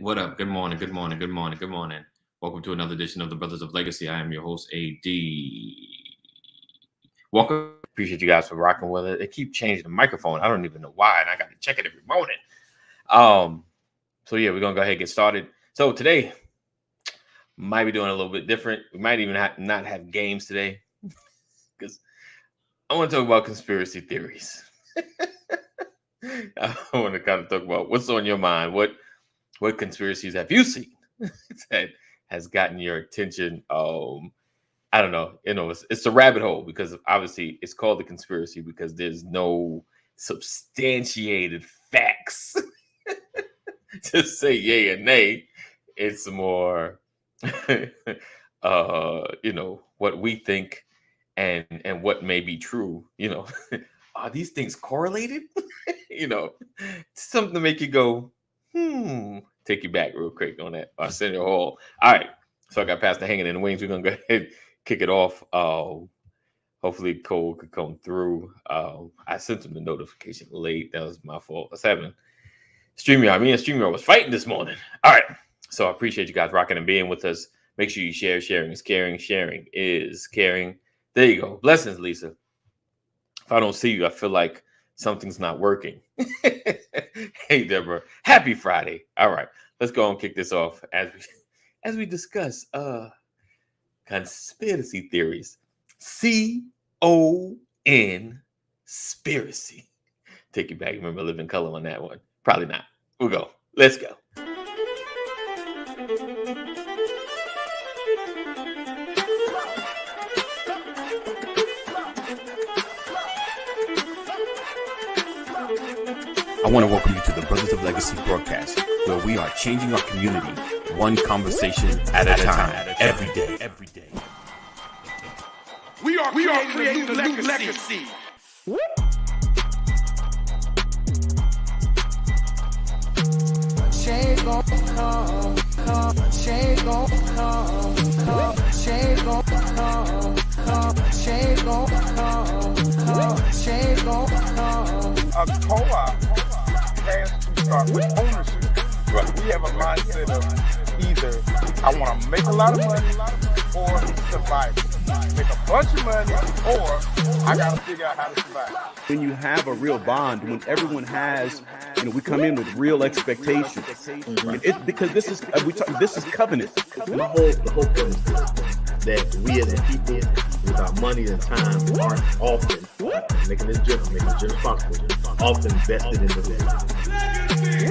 What up? Good morning. Good morning. Good morning. Good morning. Welcome to another edition of the Brothers of Legacy. I am your host, AD. Welcome. Appreciate you guys for rocking with it. They keep changing the microphone. I don't even know why, and I got to check it every morning. So yeah, we're gonna go ahead and get started. So today might be doing a little bit different. We might even not have games today because I want to talk about conspiracy theories. I want to kind of talk about what's on your mind. What conspiracies have you seen that has gotten your attention? I don't know. It's a rabbit hole because obviously it's called the conspiracy because there's no substantiated facts to say yay or nay. It's more, what we think and what may be true. Are these things correlated? Something to make you go, take you back real quick on that. Arsenio Hall. All right. So I got past the hanging in the wings. We're gonna go ahead and kick it off. Hopefully Cole could come through. I sent him the notification late. That was my fault. I was having StreamYard. Me and StreamYard was fighting this morning. All right. So I appreciate you guys rocking and being with us. Make sure you share. Sharing is caring. Sharing is caring. There you go. Blessings, Lisa. If I don't see you, I feel like something's not working. Hey, Deborah. Happy Friday. All right. Let's go and kick this off as we discuss conspiracy theories. Conspiracy. Take you back. Remember Living Color on that one? Probably not. We'll go. Let's go. I want to welcome you to the Brothers of Legacy broadcast, where we are changing our community one conversation at a time, every day. We are creating a new legacy. Change gon' come, change gon' come, change gon' come, change gon' come, change gon' come. A co-op has to start with ownership. Right. We have a mindset of either I want to make a lot of money or survive. Make a bunch of money or I got to figure out how to survive. When you have a real bond, when everyone has, we come in with real expectations. Mm-hmm. Because this is covenant. The whole premise is that we as a people, with our money and time, aren't often making this general possible, often vested in the legacy.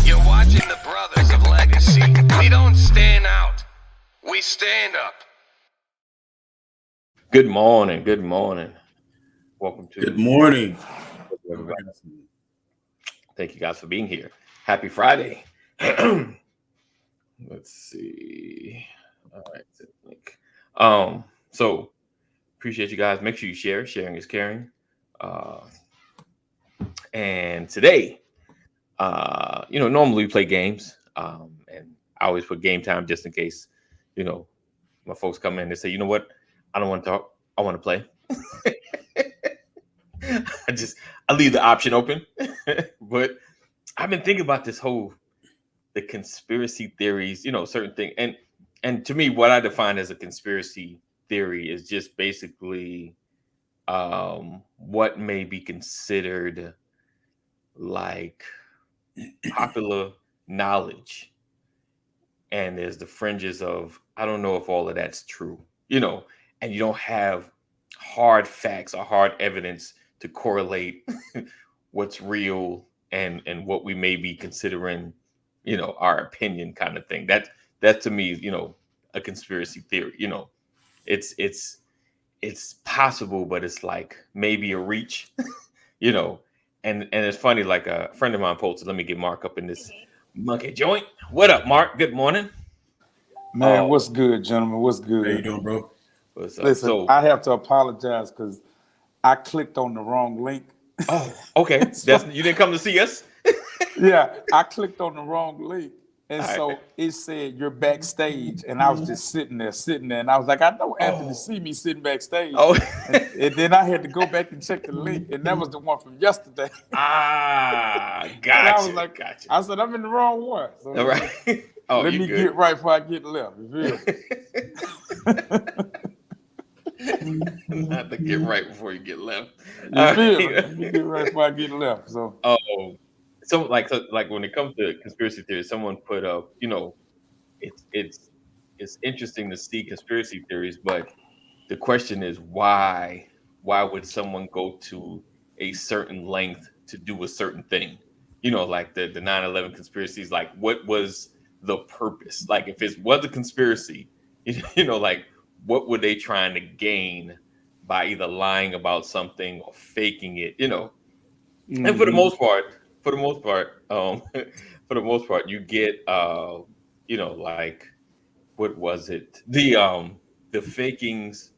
You're watching the Brothers of Legacy. We don't stand out. We stand up. Good morning. Good morning. Welcome to. Good morning. Everybody. Thank you guys for being here. Happy Friday. Let's see. All right. So appreciate you guys. Make sure you share. Sharing is caring. And today, normally we play games. And I always put game time just in case, my folks come in and say, you know what? I don't want to talk. I want to play. I leave the option open. But I've been thinking about the conspiracy theories, certain things. And to me, what I define as a conspiracy theory is just basically what may be considered like popular knowledge. And there's the fringes of, I don't know if all of that's true, and you don't have hard facts or hard evidence to correlate what's real and what we may be considering, our opinion kind of thing. That to me, a conspiracy theory. It's possible, but it's like maybe a reach, And it's funny, like a friend of mine posted, let me get Mark up in this monkey joint. What up, Mark? Good morning. Man, what's good, gentlemen? What's good? How you doing, bro? Listen, I have to apologize because I clicked on the wrong link. Oh, okay. You didn't come to see us? Yeah, I clicked on the wrong link And All so right. it said you're backstage, and I was just sitting there, and I was like, I know Anthony see me sitting backstage, Oh. and then I had to go back and check the link, and that was the one from yesterday. Ah, And I gotcha. was like, Gotcha. I said I'm in the wrong one. So All right. Oh, let you me good. get right before I get left. You feel me? Not to get right before you get left. You feel me? Let me get right before I get left. So So like when it comes to conspiracy theories, someone put up, it's interesting to see conspiracy theories, but the question is why would someone go to a certain length to do a certain thing? Like the 9/11 conspiracies, like what was the purpose? Like if it was a conspiracy, like what were they trying to gain by either lying about something or faking it? And for the most part, for the most part, you get like what was it? The fakings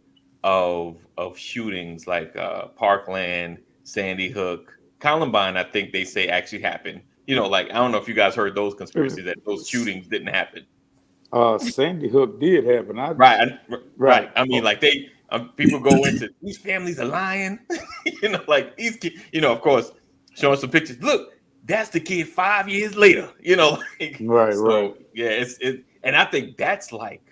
of shootings like Parkland, Sandy Hook, Columbine, I think they say actually happened. Like I don't know if you guys heard those conspiracies that those shootings didn't happen. Sandy Hook did happen. Right. I mean, like they people go into these families are lying. Like these kids, of course, showing some pictures. Look, that's the kid 5 years later. Right. Yeah, and I think that's like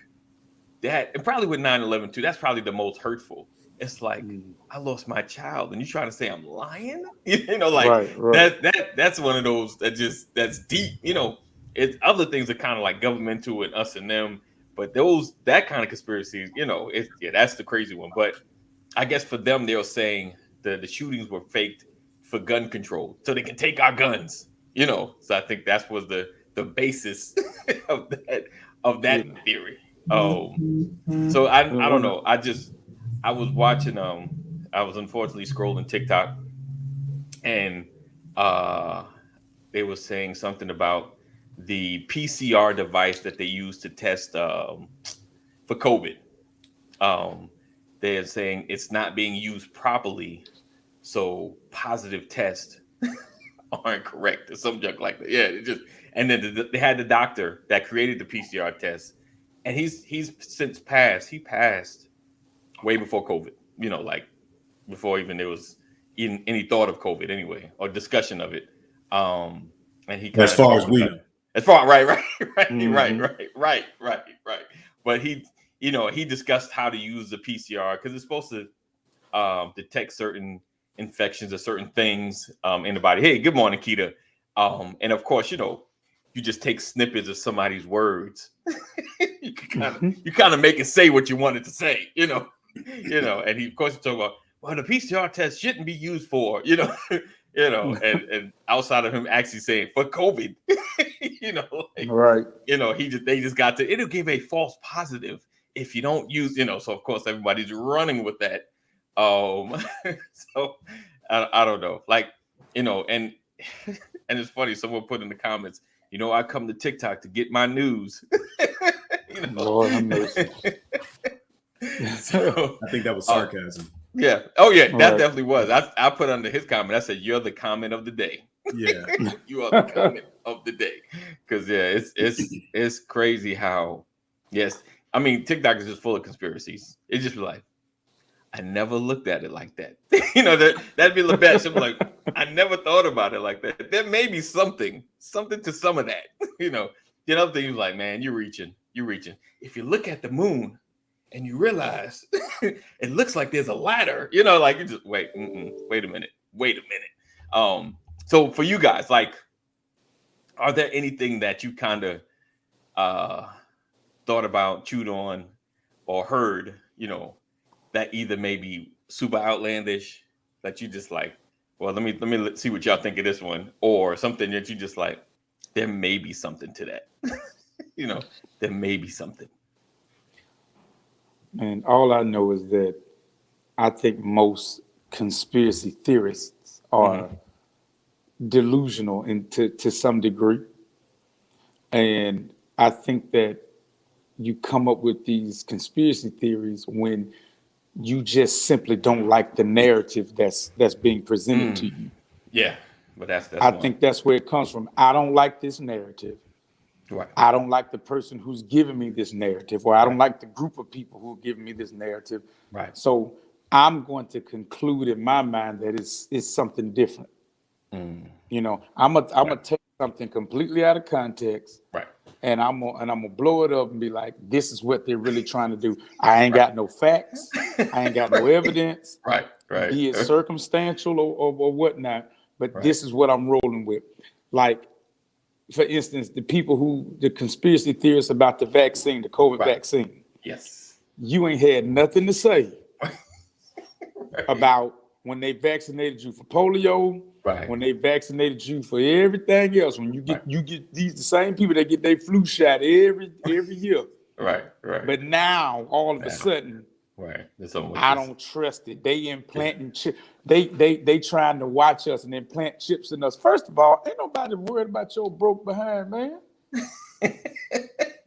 that, and probably with 9/11 too. That's probably the most hurtful. It's like I lost my child, and you trying to say I'm lying? Right. That's one of those that's deep. It's other things are kind of like governmental and us and them, but that kind of conspiracy, that's the crazy one. But I guess for them, they're saying the shootings were faked for gun control, so they can take our guns. So I think that was the basis of that theory. So I don't know. I was watching I was unfortunately scrolling TikTok, and they were saying something about the PCR device that they use to test for COVID. They're saying it's not being used properly, so positive tests aren't correct or some junk like that. Yeah, and then they had the doctor that created the PCR test, and he's since passed. He passed way before COVID. Like before even there was even any thought of COVID anyway or discussion of it. And he as far as we know. As far right. But he discussed how to use the PCR because it's supposed to detect certain infections or certain things in the body. Hey, good morning, Keita. And of course, you just take snippets of somebody's words. You kind of make it say what you wanted to say, And he, of course, talk about, well, the PCR test shouldn't be used for, and outside of him actually saying for COVID, right. They just got to, it'll give a false positive if you don't use, so of course everybody's running with that. So I don't know, like, and it's funny, someone put in the comments, I come to TikTok to get my news. Lord have mercy. So I think that was sarcasm. Yeah. Oh yeah, that Right. definitely was. I put under his comment, I said, you're the comment of the day. Yeah. You are the comment of the day. Because it's crazy how, yes, I mean, TikTok is just full of conspiracies. It's just like, I never looked at it like that. That'd be the best. I'm like, I never thought about it like that. There may be something to some of that. The other thing is like, man, you're reaching. If you look at the moon and you realize it looks like there's a ladder, like you just wait a minute. So for you guys, like, are there anything that you kind of thought about, chewed on, or heard, that either may be super outlandish that you just like, well, let me see what y'all think of this one, or something that you just like, there may be something to that. There may be something. And all I know is that I think most conspiracy theorists are delusional to some degree. And I think that you come up with these conspiracy theories when you just simply don't like the narrative that's being presented to you. Yeah, but that's I think that's where it comes from. I don't like this narrative. Right. I don't like the person who's giving me this narrative, or I don't like the group of people who are giving me this narrative. Right. So I'm going to conclude in my mind that it's something different. You know, I'm gonna take something completely out of context, Right. and I'm gonna blow it up and be like, this is what they're really trying to do. I ain't got no facts, I ain't got no evidence, Right. Right. be it circumstantial or whatnot, but Right. this is what I'm rolling with. Like, for instance, the conspiracy theorists about the vaccine, the COVID vaccine. Yes. You ain't had nothing to say about when they vaccinated you for polio, when they vaccinated you for everything else. When you get these the same people that get their flu shot every year. Right. Right. But now all of a sudden, I don't trust it. They implanting chip. They trying to watch us and implant chips in us. First of all, ain't nobody worried about your broke behind, man.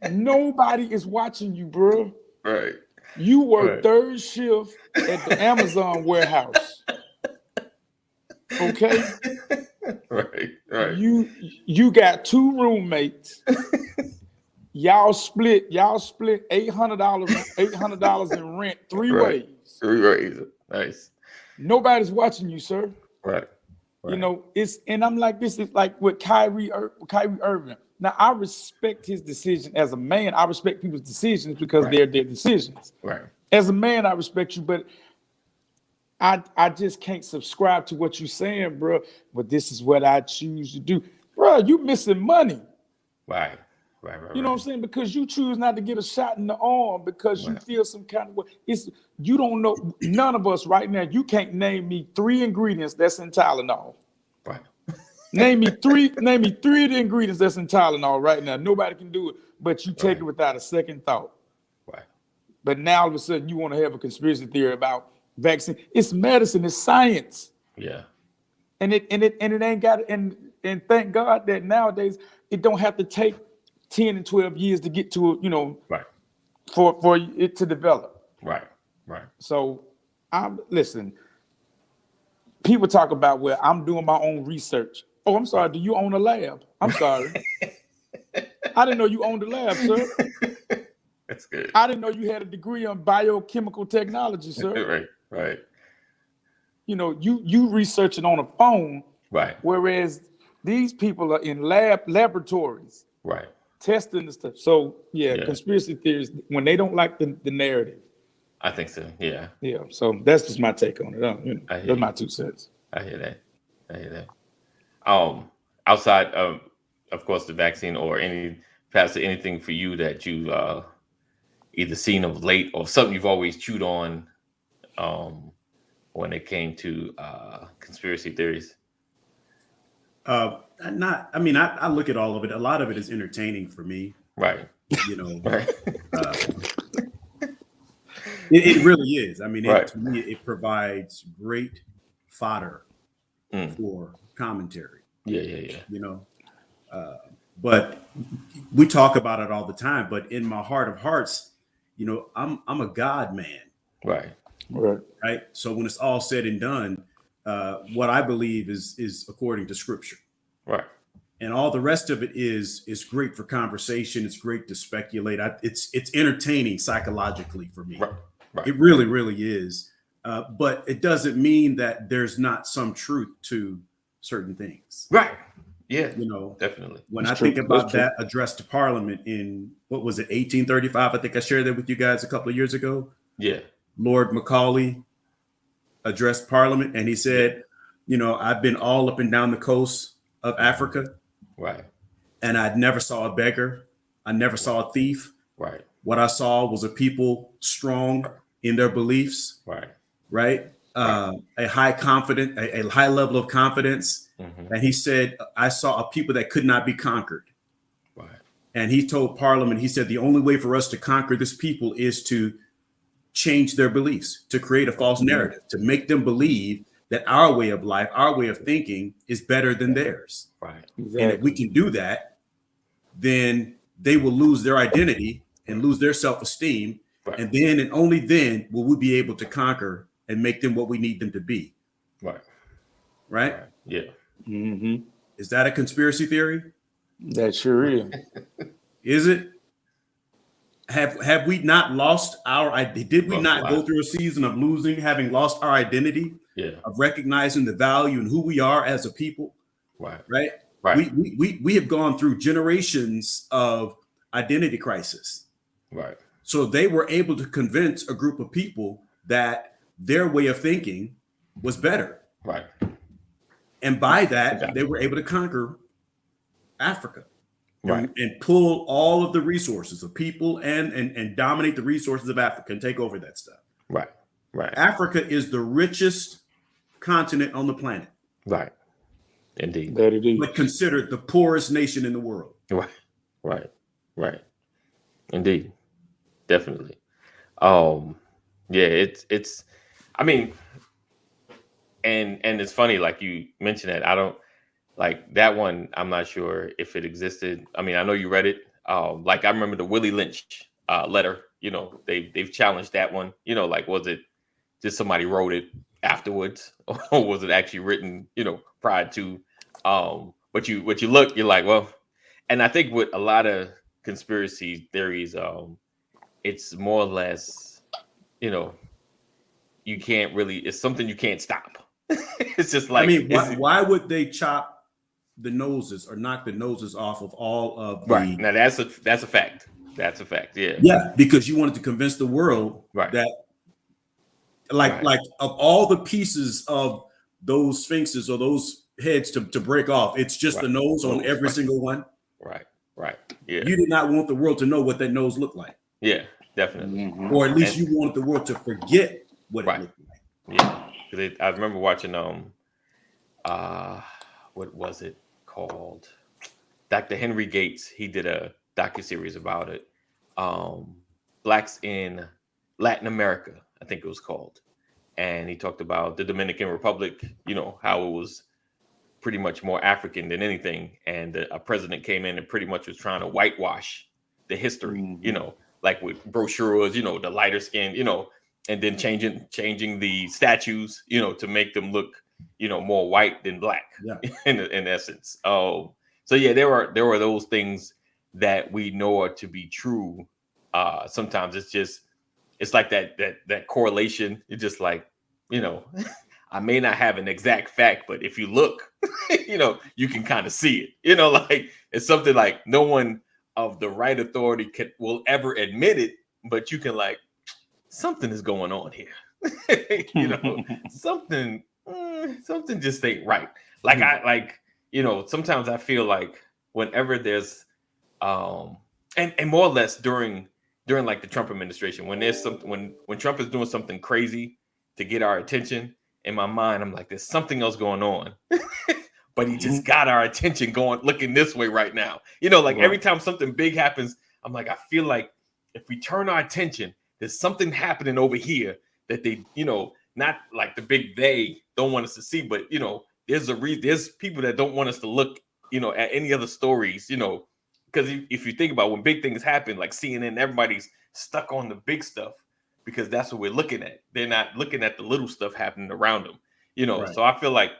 Nobody is watching you, bro. Right. You work third shift at the Amazon warehouse. Okay. Right. Right. You got two roommates. Y'all split $800 in rent three ways. Three ways. Nice. Nobody's watching you, sir. Right. You know, and I'm like, this is like with Kyrie Irving. Now, I respect his decision as a man. I respect people's decisions because they're their decisions. Right. As a man, I respect you, but I just can't subscribe to what you're saying, bro. But this is what I choose to do. Bro, you missing money. Right. You know what I'm saying? Because you choose not to get a shot in the arm because you feel some kind of way. You don't know. None of us right now, you can't name me 3 ingredients that's in Tylenol. Right. Name me three of the ingredients that's in Tylenol right now. Nobody can do it, but you take it without a second thought. Right. But now all of a sudden you want to have a conspiracy theory about vaccine. It's medicine, it's science. Yeah. And it ain't got and thank God that nowadays it don't have to take 10 and 12 years to get to for it to develop. Right. So listen, people talk about, well, I'm doing my own research. Oh, I'm sorry. Do you own a lab? I'm sorry. I didn't know you owned a lab, sir. That's good. I didn't know you had a degree on biochemical technology, sir. Right. You know, you researching on a phone. Right. Whereas these people are in laboratories. Right. Testing the stuff. So conspiracy theories, when they don't like the narrative. I think so. Yeah. Yeah. So that's just my take on it. That's my 2 cents. I hear that. Outside of course, the vaccine or perhaps anything for you that you either seen of late or something you've always chewed on when it came to conspiracy theories. I look at all of it. A lot of it is entertaining for me. Right. You know, it really is. I mean, to me, it provides great fodder for commentary. Yeah. You know, but we talk about it all the time. But in my heart of hearts, you know, I'm a God man. Right. So when it's all said and done, what I believe is according to Scripture. Right. And all the rest of it is great for conversation. It's great to speculate. It's entertaining psychologically for me. Right. It really, really is. But it doesn't mean that there's not some truth to certain things. Right. Yeah. You know, definitely. When I think about that address to Parliament in, what was it, 1835? I think I shared that with you guys a couple of years ago. Yeah. Lord Macaulay addressed Parliament, and he said, you know, I've been all up and down the coast of Africa. Right. And I never saw a beggar. I never saw a thief. Right. What I saw was a people strong in their beliefs. Right. A high level of confidence. Mm-hmm. And he said, I saw a people that could not be conquered. Right. And he told Parliament, he said, the only way for us to conquer this people is to change their beliefs, to create a false narrative, to make them believe that our way of life, our way of thinking is better than theirs. Right. Exactly. And if we can do that, then they will lose their identity and lose their self-esteem. Right. And then and only then will we be able to conquer and make them what we need them to be. Right. Right? Yeah. Mm-hmm. Is that a conspiracy theory? That sure is. Is it? Have we not lost our identity? Did we not go through a season of losing, having lost our identity? Yeah. Of recognizing the value and who we are as a people. Right. Right. Right. We have gone through generations of identity crisis. Right. So they were able to convince a group of people that their way of thinking was better. Right. And by that, they were able to conquer Africa. Right. And pull all of the resources of people and dominate the resources of Africa and take over that stuff. Right. Right. Africa is the richest continent on the planet. Right. Indeed. That it is. But considered the poorest nation in the world. Right. Right. Right. Indeed. Definitely. Yeah, it's I mean, and it's funny, like you mentioned that. I don't like that one. I'm not sure if it existed. I mean, I know you read it. Like I remember the Willie Lynch letter. You know, they've challenged that one. You know, like was it just somebody wrote it afterwards, or was it actually written? You know, prior to. But you look, you're like, well, and I think with a lot of conspiracy theories, it's more or less, you know, you can't really. It's something you can't stop. It's just like, I mean, why would they chop the noses or knock the noses off of all of the? Right. Now that's a fact. That's a fact. Yeah. Yeah, because you wanted to convince the world that, like of all the pieces of those sphinxes or those heads to break off, it's just the nose on every single one. Right. Right. Yeah. You did not want the world to know what that nose looked like. Yeah, definitely. Or at least you wanted the world to forget what it looked like. Yeah. Because I remember watching what was it called? Dr. Henry Gates. He did a docuseries about it. Blacks in Latin America, I think it was called. And he talked about the Dominican Republic, you know, how it was pretty much more African than anything. And a president came in and pretty much was trying to whitewash the history, you know, like with brochures, you know, the lighter skin, you know, and then changing the statues, you know, to make them look, you know, more white than black in essence. So yeah, there were those things that we know are to be true. Sometimes it's like that correlation. It's just like, you know, I may not have an exact fact, but if you look, you know, you can kind of see it. You know, like it's something like no one of the right authority will ever admit it, but you can like something is going on here. You know, something just ain't right. Like you know, sometimes I feel like whenever there's and more or less during like the Trump administration, when there's something when Trump is doing something crazy to get our attention, in my mind, I'm like, there's something else going on. But he just got our attention going, looking this way right now. You know, like every time something big happens, I'm like, I feel like if we turn our attention, there's something happening over here that they, you know, not like the big they don't want us to see, but you know, there's people that don't want us to look, you know, at any other stories, you know, because if you think about when big things happen, like CNN, everybody's stuck on the big stuff because that's what we're looking at. They're not looking at the little stuff happening around them, you know. So I feel like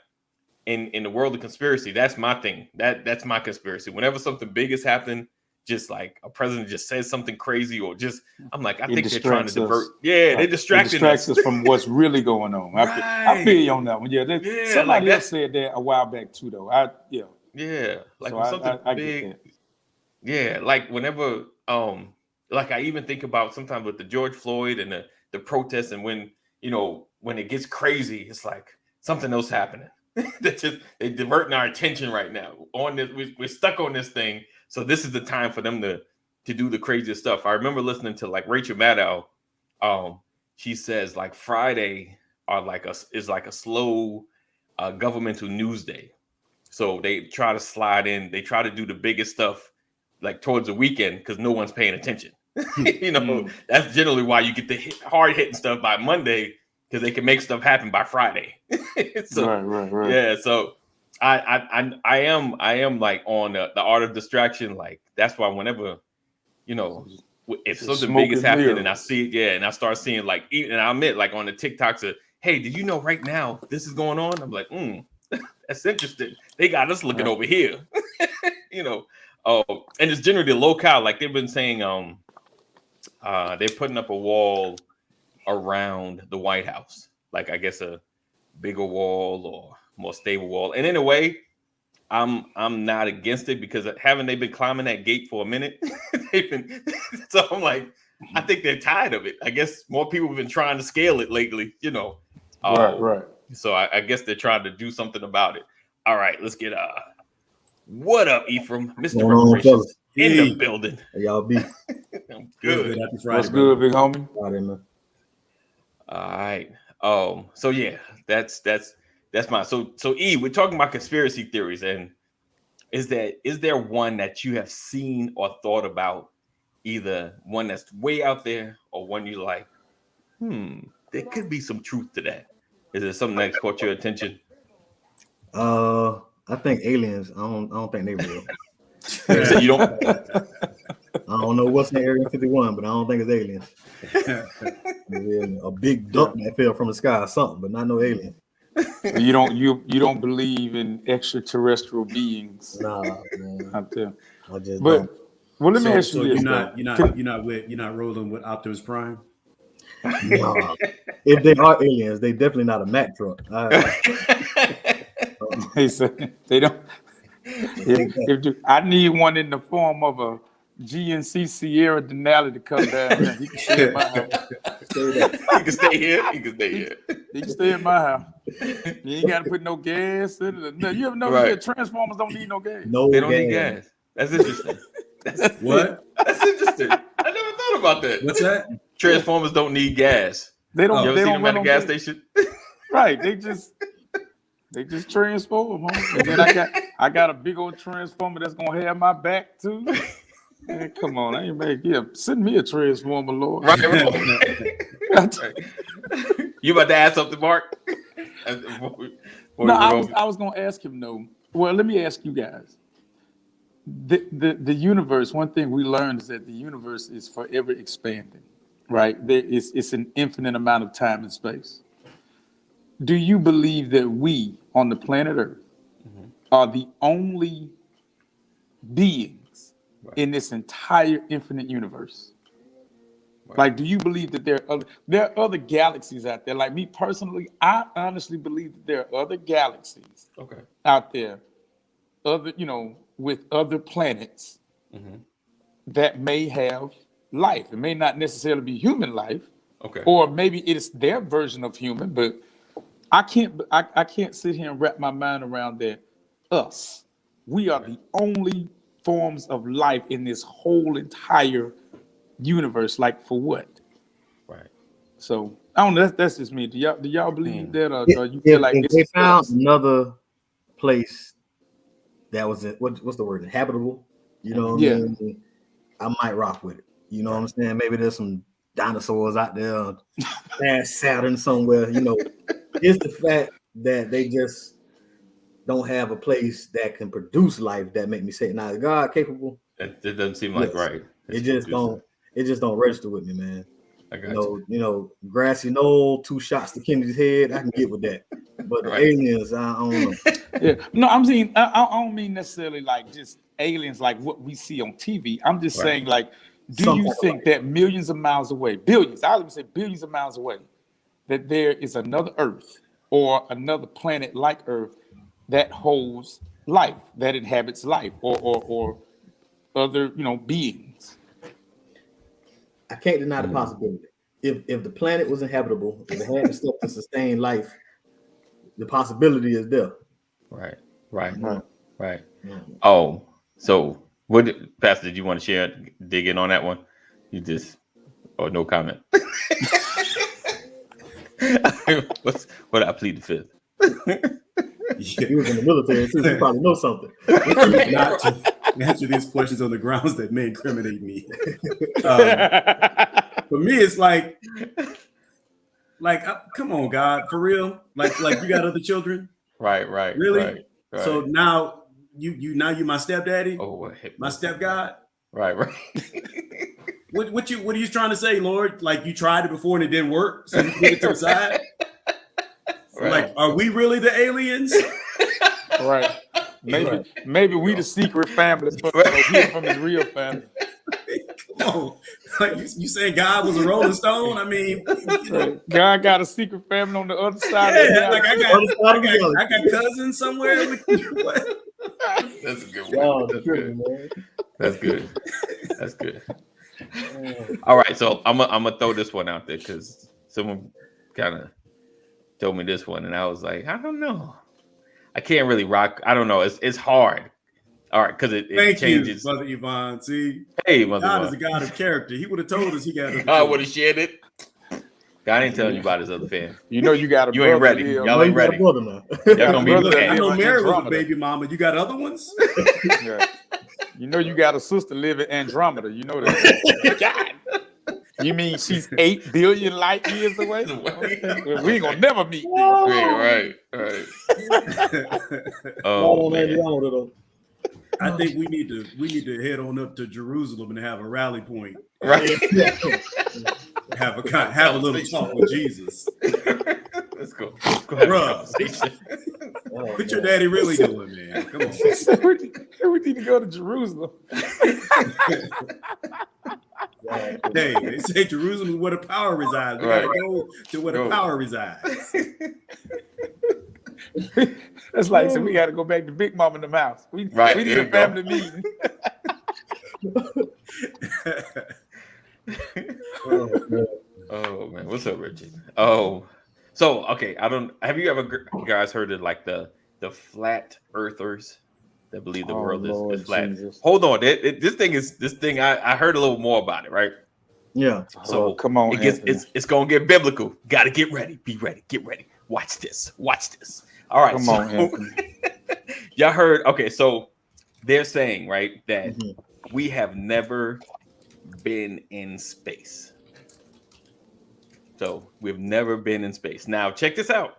in the world of conspiracy, that's my thing. That's my conspiracy. Whenever something big is happening, just like a president just says something crazy, or just I'm like, I think they're trying to divert. Yeah, they're distracting us from what's really going on. I feel you on that one. Yeah, somebody else said that a while back too, though. Yeah, like so when something I big. Yeah, like whenever like I even think about sometimes with the George Floyd and the protests, and when you know when it gets crazy, it's like something else happening. They're diverting our attention right now on this. We're stuck on this thing, so this is the time for them to do the craziest stuff. I remember listening to like Rachel Maddow. She says like Friday is like a slow governmental news day, so they try to slide in. They try to do the biggest stuff like towards the weekend because no one's paying attention. You know, that's generally why you get the hard hitting stuff by Monday, because they can make stuff happen by Friday. So, right. Yeah. So I am like on the art of distraction. Like that's why whenever, you know, if something big is happening and I see it, and I start seeing like, and I admit like on the TikToks, hey, did you know right now this is going on? I'm like, that's interesting. They got us looking over here. You know, Oh, and it's generally locale. Like they've been saying, they're putting up a wall around the White House. Like I guess a bigger wall or more stable wall. And in a way, I'm not against it because haven't they been climbing that gate for a minute? So I'm like, I think they're tired of it. I guess more people have been trying to scale it lately, you know. Right. So I guess they're trying to do something about it. All right, let's get what up, Ephraim? Mr. Reparations in the building. Hey, y'all be I'm good. Happy Friday, What's good, big homie? Friday, man. All right. So yeah, that's mine. So E, we're talking about conspiracy theories, and is there one that you have seen or thought about, either one that's way out there or one you like, there could be some truth to that? Is there something that's caught your attention? I think aliens. I don't think they real. So you don't. I don't know what's in Area 51, but I don't think it's aliens. A big duck that fell from the sky or something, but not no alien. You don't believe in extraterrestrial beings? Nah, man. Out there. I just But don't. well, let me ask you this. You're not rolling with Optimus Prime. Nah. If they are aliens, they definitely not a Mack truck. They say they don't. I need one in the form of a GNC Sierra Denali to come down here. He can stay in my house. He can stay here. He can stay in my house. You ain't got to put no gas in it. No, you ever noticed that Transformers don't need no gas? No, they don't need gas. That's interesting. That's interesting. I never thought about that. What's that? Transformers don't need gas. They don't. You ever They seen don't them at run the on gas gas. station? Right. They just transform. Huh? And then I got a big old transformer that's gonna have my back too. Man, come on, I ain't make send me a transformer, Lord. Right. You about to ask something, Mark? No, I was gonna ask him though. Well, let me ask you guys. The universe. One thing we learned is that the universe is forever expanding. Right? It's an infinite amount of time and space. Do you believe that we on the planet Earth are the only beings in this entire infinite universe? Right. Like, do you believe that there are other galaxies out there? Like me personally, I honestly believe that there are other galaxies out there, with other planets that may have life. It may not necessarily be human life, or maybe it's their version of human, but I can't sit here and wrap my mind around that. We are the only forms of life in this whole entire universe. Like, for what? Right. So I don't know. That's just me. Do y'all believe that, or you feel like if they found another place that was what's the word, habitable? You know what I mean? I might rock with it. You know what I'm saying? Maybe there's some dinosaurs out there, past Saturn somewhere. You know, it's the fact that they just don't have a place that can produce life that make me say, "Now, is God capable?" It doesn't seem like right. It just don't register with me, man. I got you know, grassy knoll, 2 shots to Kennedy's head. I can get with that, but the aliens, I don't know. No, I'm saying I don't mean necessarily like just aliens like what we see on TV. I'm just saying, like, do you think that millions of miles away, billions, I would say billions of miles away, that there is another Earth or another planet like Earth that holds life, that inhabits life, or other, beings? I can't deny the possibility. If the planet was inhabitable, if it had the stuff to sustain life, the possibility is there. Right. Oh, so Pastor, did you want to share, dig in on that one? You just, no comment. What I plead the fifth. He was in the military too. You probably know something. Not to answer these questions on the grounds that may incriminate me. For me, it's like, come on, God, for real. Like you got other children, right? Really? Right. So now you my stepdaddy. Oh, my stepgod. Right. What are you trying to say, Lord? Like, you tried it before and it didn't work, so you put it to the side. Right. Like, are we really the aliens? Right. Maybe we the secret family, but we're from his real family. Come on. Like, you saying God was a Rolling Stone? I mean, God got a secret family on the other side. Yeah, like I got cousins somewhere. What? That's a good one. That's good. That's good. All right, so I'm gonna throw this one out there because someone kind of told me this one, and I was like, I don't know. I can't really rock. I don't know. It's hard. All right, because it changes. Thank you, Mother Yvonne. See, hey, Mother God Yvonne. is a God of character. He would have told us he got it. God would have shared it. God ain't telling you about his other fan. You know you got a You ain't ready. Y'all ain't ready. Y'all gonna be I know Mary was a baby mama. You got other ones? Yeah. You know you got a sister live in Andromeda. You know that. God. You mean she's 8 billion light years away? Well, we ain't gonna never meet. Right. Oh man. I think we need to head on up to Jerusalem and have a rally point. Right. have a little talk with Jesus. Let's go. Bro, what your daddy really doing, man? Come on. We need to go to Jerusalem. Hey, they say Jerusalem is where the power resides. We gotta go to where the power resides. That's like, so we got to go back to Big Mama in the mouse. We need a family meeting. Oh man, what's up, Richard? Oh, so okay, have you ever guys heard of like the flat earthers that believe the world is flat? Jesus. Hold on, this thing I heard a little more about it, right? Yeah. So come on, it's gonna get biblical. Got to get ready, be ready, get ready. Watch this. All right, come on, Anthony. Y'all heard? Okay, so they're saying right that we have never been in space. So we've never been in space. Now check this out.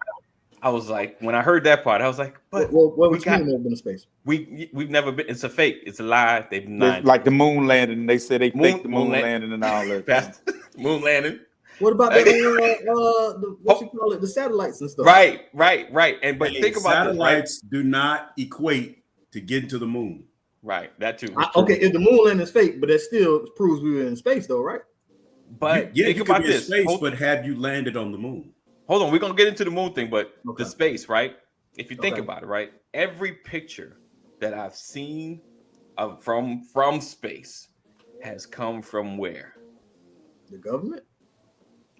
I was like, when I heard that part, I was like, but what we got never been in space? We've never been. It's a fake. It's a lie. They've not like the moon landing. They said they faked the moon landing and all that. Moon landing. What about that? What you call it? The satellites and stuff. Right. And but think about satellites do not equate to getting to the moon. Right. That too. Okay, if the moon landing is fake, but that still proves we were in space, though, right? But think about this. Space, but have you landed on the moon? Hold on, we're gonna get into the moon thing, but the space, right? If you think about it, right? Every picture that I've seen from space has come from where? The government?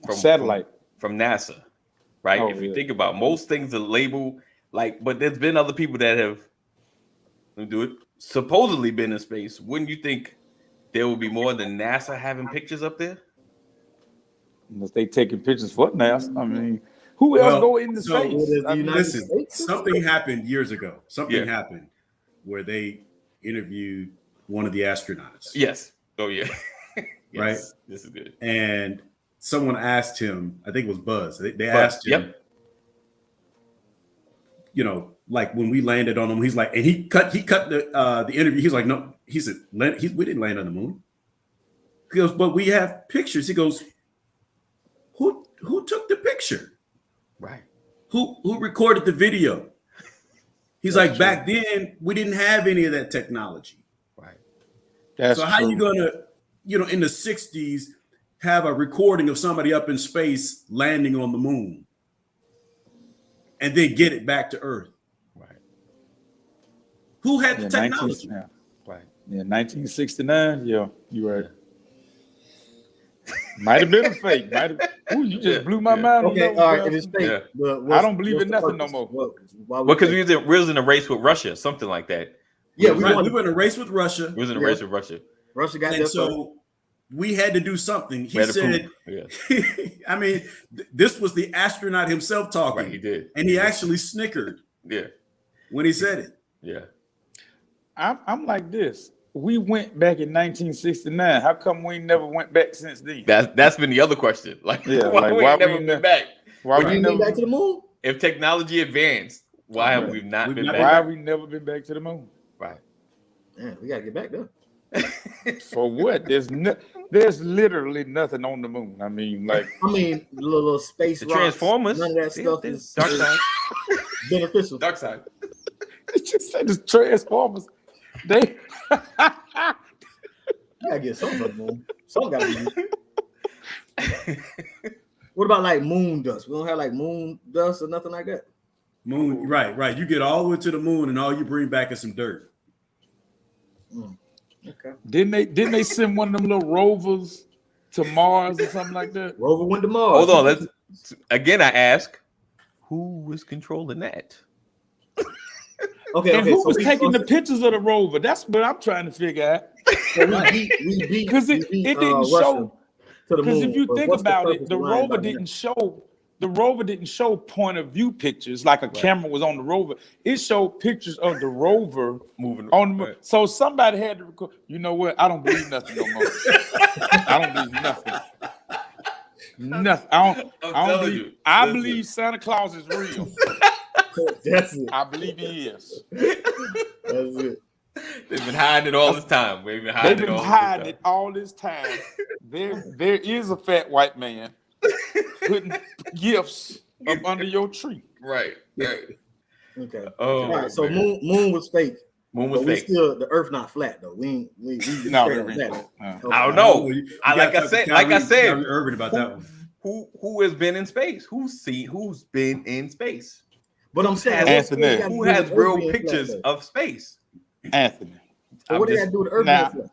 From satellite. From NASA, right? If you think about it, most things are labeled like, but there's been other people that have supposedly been in space. Wouldn't you think there would be more than NASA having pictures up there? Unless they taking pictures for NASA. I mean, who else go into space? Listen, something happened years ago. Something happened where they interviewed one of the astronauts. Yes. Oh yeah. Yes. Right. This is good. And someone asked him, I think it was Buzz. They asked him, you know, like when we landed on him, he's like, and he cut the interview. He's like, no, he said, we didn't land on the moon. He goes, but we have pictures. He goes, who took the picture? Right. Who recorded the video? He's like, true. Back then we didn't have any of that technology. Right. So how you gonna, in the 60s, have a recording of somebody up in space landing on the moon and then get it back to Earth? Right. Who had the technology? Right. Yeah, 1969. Yeah, you right. Might have been a fake. You just blew my mind. Okay, all right, it is fake. Yeah. I don't believe in nothing no more. Because we was in a race with Russia, something like that. Yeah, we were in a race with Russia. We was in a race with Russia. Russia got and so we had to do something. He said, I mean, this was the astronaut himself talking. Right, he did. And he actually snickered. Yeah. When he said it. Yeah. I'm like this. We went back in 1969. How come we never went back since then? That's been the other question. Like, why we never been back? Why we never back to the moon? If technology advanced, why have we not been back? Why have we never been back to the moon? Right. Yeah, we gotta get back there. For what? There's literally nothing on the moon. I mean, little space the rocks, Transformers. None of that stuff is dark side. beneficial. Dark side. It just said the Transformers. They You gotta get something from the moon. Something gotta be. What about like moon dust? We don't have like moon dust or nothing like that. Moon, right. You get all the way to the moon, and all you bring back is some dirt. Okay. Didn't they send one of them little rovers to Mars or something like that? Rover went to Mars. Hold on, let's again. I ask, who was controlling that? Okay, and who was taking the pictures of the rover? That's what I'm trying to figure out. Because it didn't show. Because if you think about it, the rover didn't show. The rover didn't show point of view pictures like a camera was on the rover. It showed pictures of the rover moving on. So somebody had to record. You know what? I don't believe nothing no more. I don't believe nothing. Nothing. I believe Santa Claus is real. That's it. I believe he is. That's it. They've been hiding it all this time. They've been hiding it all this time. There is a fat white man putting gifts up under your tree. Right. Okay. Oh, all right. So moon was fake. Moon was fake. Still the Earth not flat though. We no. Okay. I don't know. Like I said, urban about that one. Who has been in space? Who's been in space? But I'm saying, Anthony, who has real pictures of space? Anthony. So what do they do with the Earth being flat?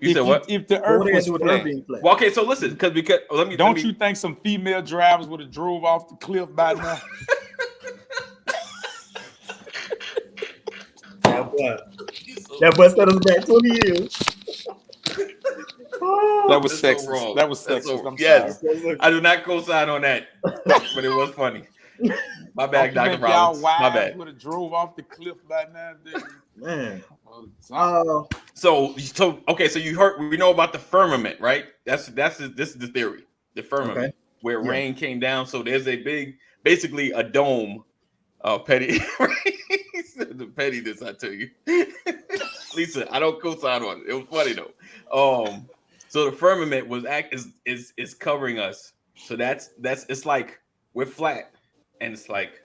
You said what? If the Earth was flat. Well, okay, so listen, because let me. Don't you think some female drivers would have drove off the cliff by now? That boy set us back 20 years. That was sexist. So that was sexist. Yes, I do not co-sign on that, but it was funny. My bad, Dr. Rollins. My bad. Would have drove off the cliff by now, man. So okay. So you heard we know about the firmament, right? This is the theory. The firmament where rain came down. So there's a big, basically a dome. Petty. The pettiness, I tell you. Lisa, I don't co-sign on it. It was funny though. So the firmament is covering us. So that's it's like we're flat, and it's like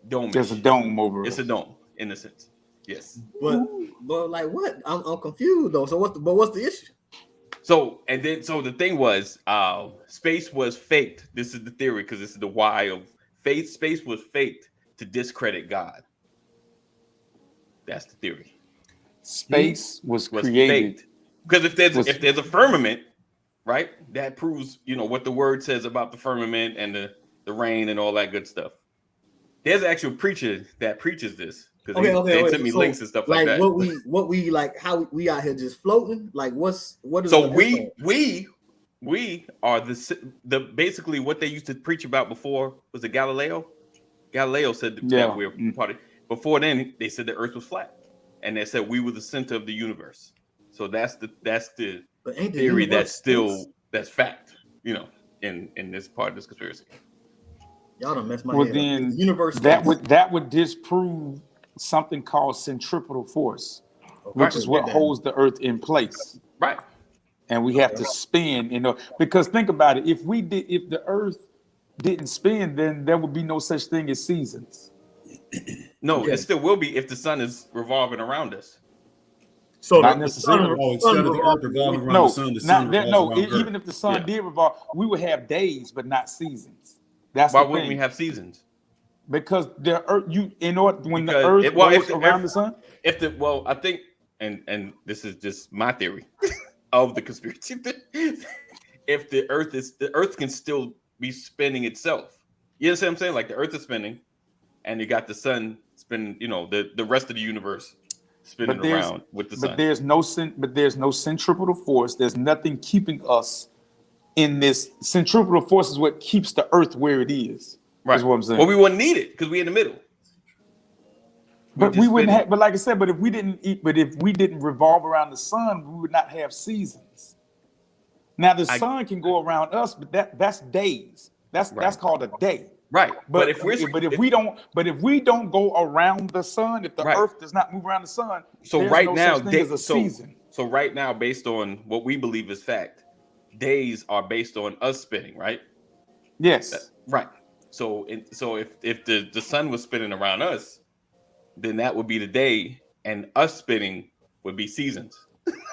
dome. There's a dome over. It's a dome in a sense. Yes. But like what? I'm confused though. So what's the issue? So the thing was, space was faked. This is the theory because this is the why of faith. Space was faked to discredit God. That's the theory. Space was created faked. Because if there's a firmament, right, that proves what the word says about the firmament and the rain and all that good stuff. There's an actual preacher that preaches this because they sent me links and stuff like that. What we like how we out here just floating? Like what is so we are the basically what they used to preach about before was it Galileo? Galileo said that we're part of. Before then, they said the Earth was flat, and they said we were the center of the universe. So that's the theory that's fact. In this part of this conspiracy. Y'all done messed my head up. Then the universe that would disprove something called centripetal force, which is what holds the Earth in place. Right. And we have to spin, because think about it. If the Earth didn't spin, then there would be no such thing as seasons. No, it still will be if the sun is revolving around us. So not necessarily. Instead of the Earth revolving around the sun, even if the sun did revolve, we would have days, but not seasons. That's why wouldn't we have seasons? Because the Earth, when the Earth goes around the sun. I think, and this is just my theory of the conspiracy. If the Earth can still be spinning itself. You understand what I'm saying? Like the Earth is spinning, and you got the sun spinning. The rest of the universe spinning around with the sun. But there's no centripetal force. There's nothing keeping us in this. Centripetal force is what keeps the Earth where it is. Right. Is what I'm saying. Well, we wouldn't need it because we're in the middle. But we wouldn't have. But like I said, if we didn't revolve around the sun, we would not have seasons. Now the sun can go around us, but that's days. That's called a day. Right. But if we don't go around the sun, if the Earth does not move around the sun, so right now, there's a season. So right now, based on what we believe is fact, days are based on us spinning, right? Yes. Right. So if the sun was spinning around us, then that would be the day, and us spinning would be seasons.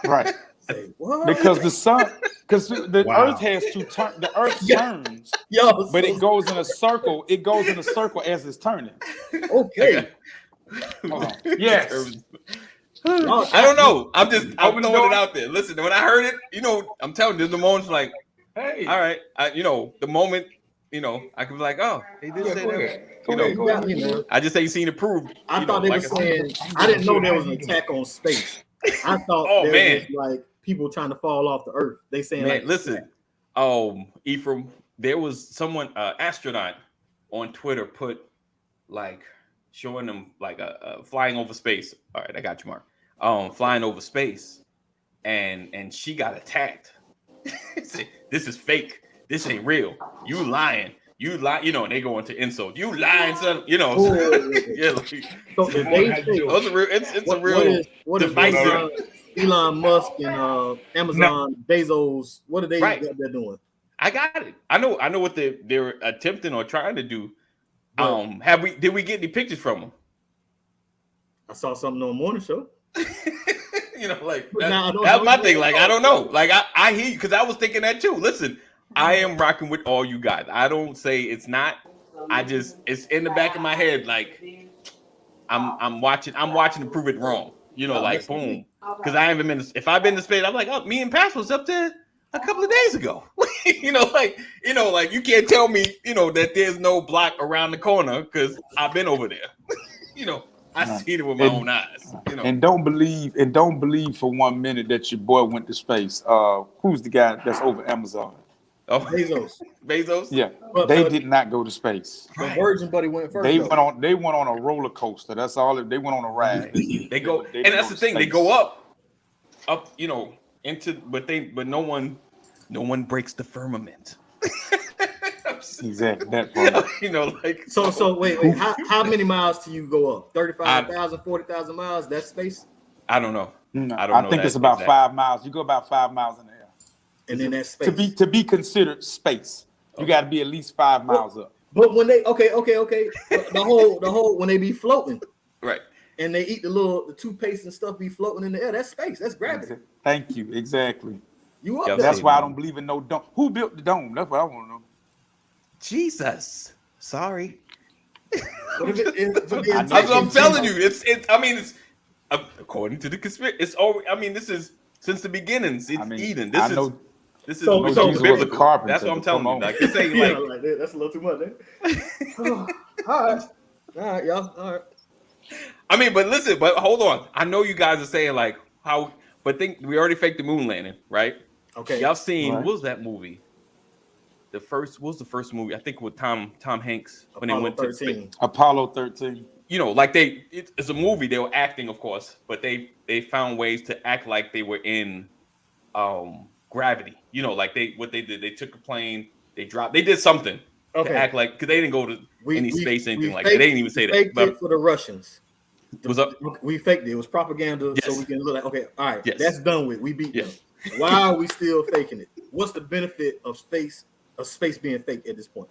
Right. Say what? Because the Wow. Earth has to turn. The Earth turns, Yo, but so- it goes in a circle. It goes in a circle as it's turning. Okay. Hold on. Yes. I don't know. I'm throwing it out there. Listen, when I heard it, I'm telling you, the moment's like, Hey. all right, the moment, I could be like, oh, they did say that. Go ahead. I just ain't seen it proved. I thought they were saying. I didn't know there was an attack on space. I thought there was like people trying to fall off the Earth. They saying, Man, like, listen, Ephraim, there was someone, astronaut on Twitter put like showing them like a flying over space. All right, I got you, Mark. Flying over space, and she got attacked. This is fake. This ain't real. You lying. You lie. And they go into insult. You lying, son. Yeah. Like, so the those are real. It's a real divisive. Elon Musk and Amazon Bezos. What are they? Right. What they're doing? I got it. I know what they're attempting or trying to do. Did we get any pictures from them? I saw something on the morning show. Like that's my thing. Like, I don't know. Like, I hear you, because I was thinking that too. Listen, I am rocking with all you guys. I don't say it's not. It's in the back of my head. Like, I'm watching to prove it wrong. Like, boom. Because I haven't been. If I've been to space, I'm like, oh, me and Pass was up there a couple of days ago. Like you can't tell me, that there's no block around the corner because I've been over there. I seen it with my own eyes. And don't believe for 1 minute that your boy went to space. Who's the guy that's over Amazon? Oh, Bezos. Yeah, they did not go to space. The Virgin Buddy went first. They went on a roller coaster. That's all. They went on a ride. They go, and that's the thing. Space. They go up, into, but no one breaks the firmament. Exactly that part. Like so. Wait. How many miles do you go up? 35,000, 40,000 miles. That's space. I don't know. No, I don't know. I think it's about 5 miles. You go about 5 miles in the air. And then that's space. To be considered space, you got to be at least 5 miles up. But when they okay, the whole when they be floating, right, and they eat the toothpaste and stuff be floating in the air, that's space, that's gravity. Thank you, exactly. You up there. That's why I don't believe in no dome. Who built the dome? That's what I want to know. Jesus, sorry. That's what I'm telling you. It's according to the conspiracy. It's all. This is since the beginnings. It's Eden. This is biblical. That's what I'm telling you. Like, this ain't like that's a little too much. Eh? All right, y'all. All right. But hold on. I know you guys are saying like how, but we already faked the moon landing, right? Okay. Y'all seen what was that movie? What was the first movie? I think with Tom Hanks when Apollo they went 13. to space. Apollo 13. Like it's a movie. They were acting, of course, but they found ways to act like they were in gravity. Like what they did. They took a plane. They did something to act like, because they didn't go to any space, anything like that. They didn't even say that. But for the Russians. What's up? We faked it. It was propaganda, so we can look like, okay, all right, that's done with. We beat them. Why are we still faking it? What's the benefit of space being fake at this point?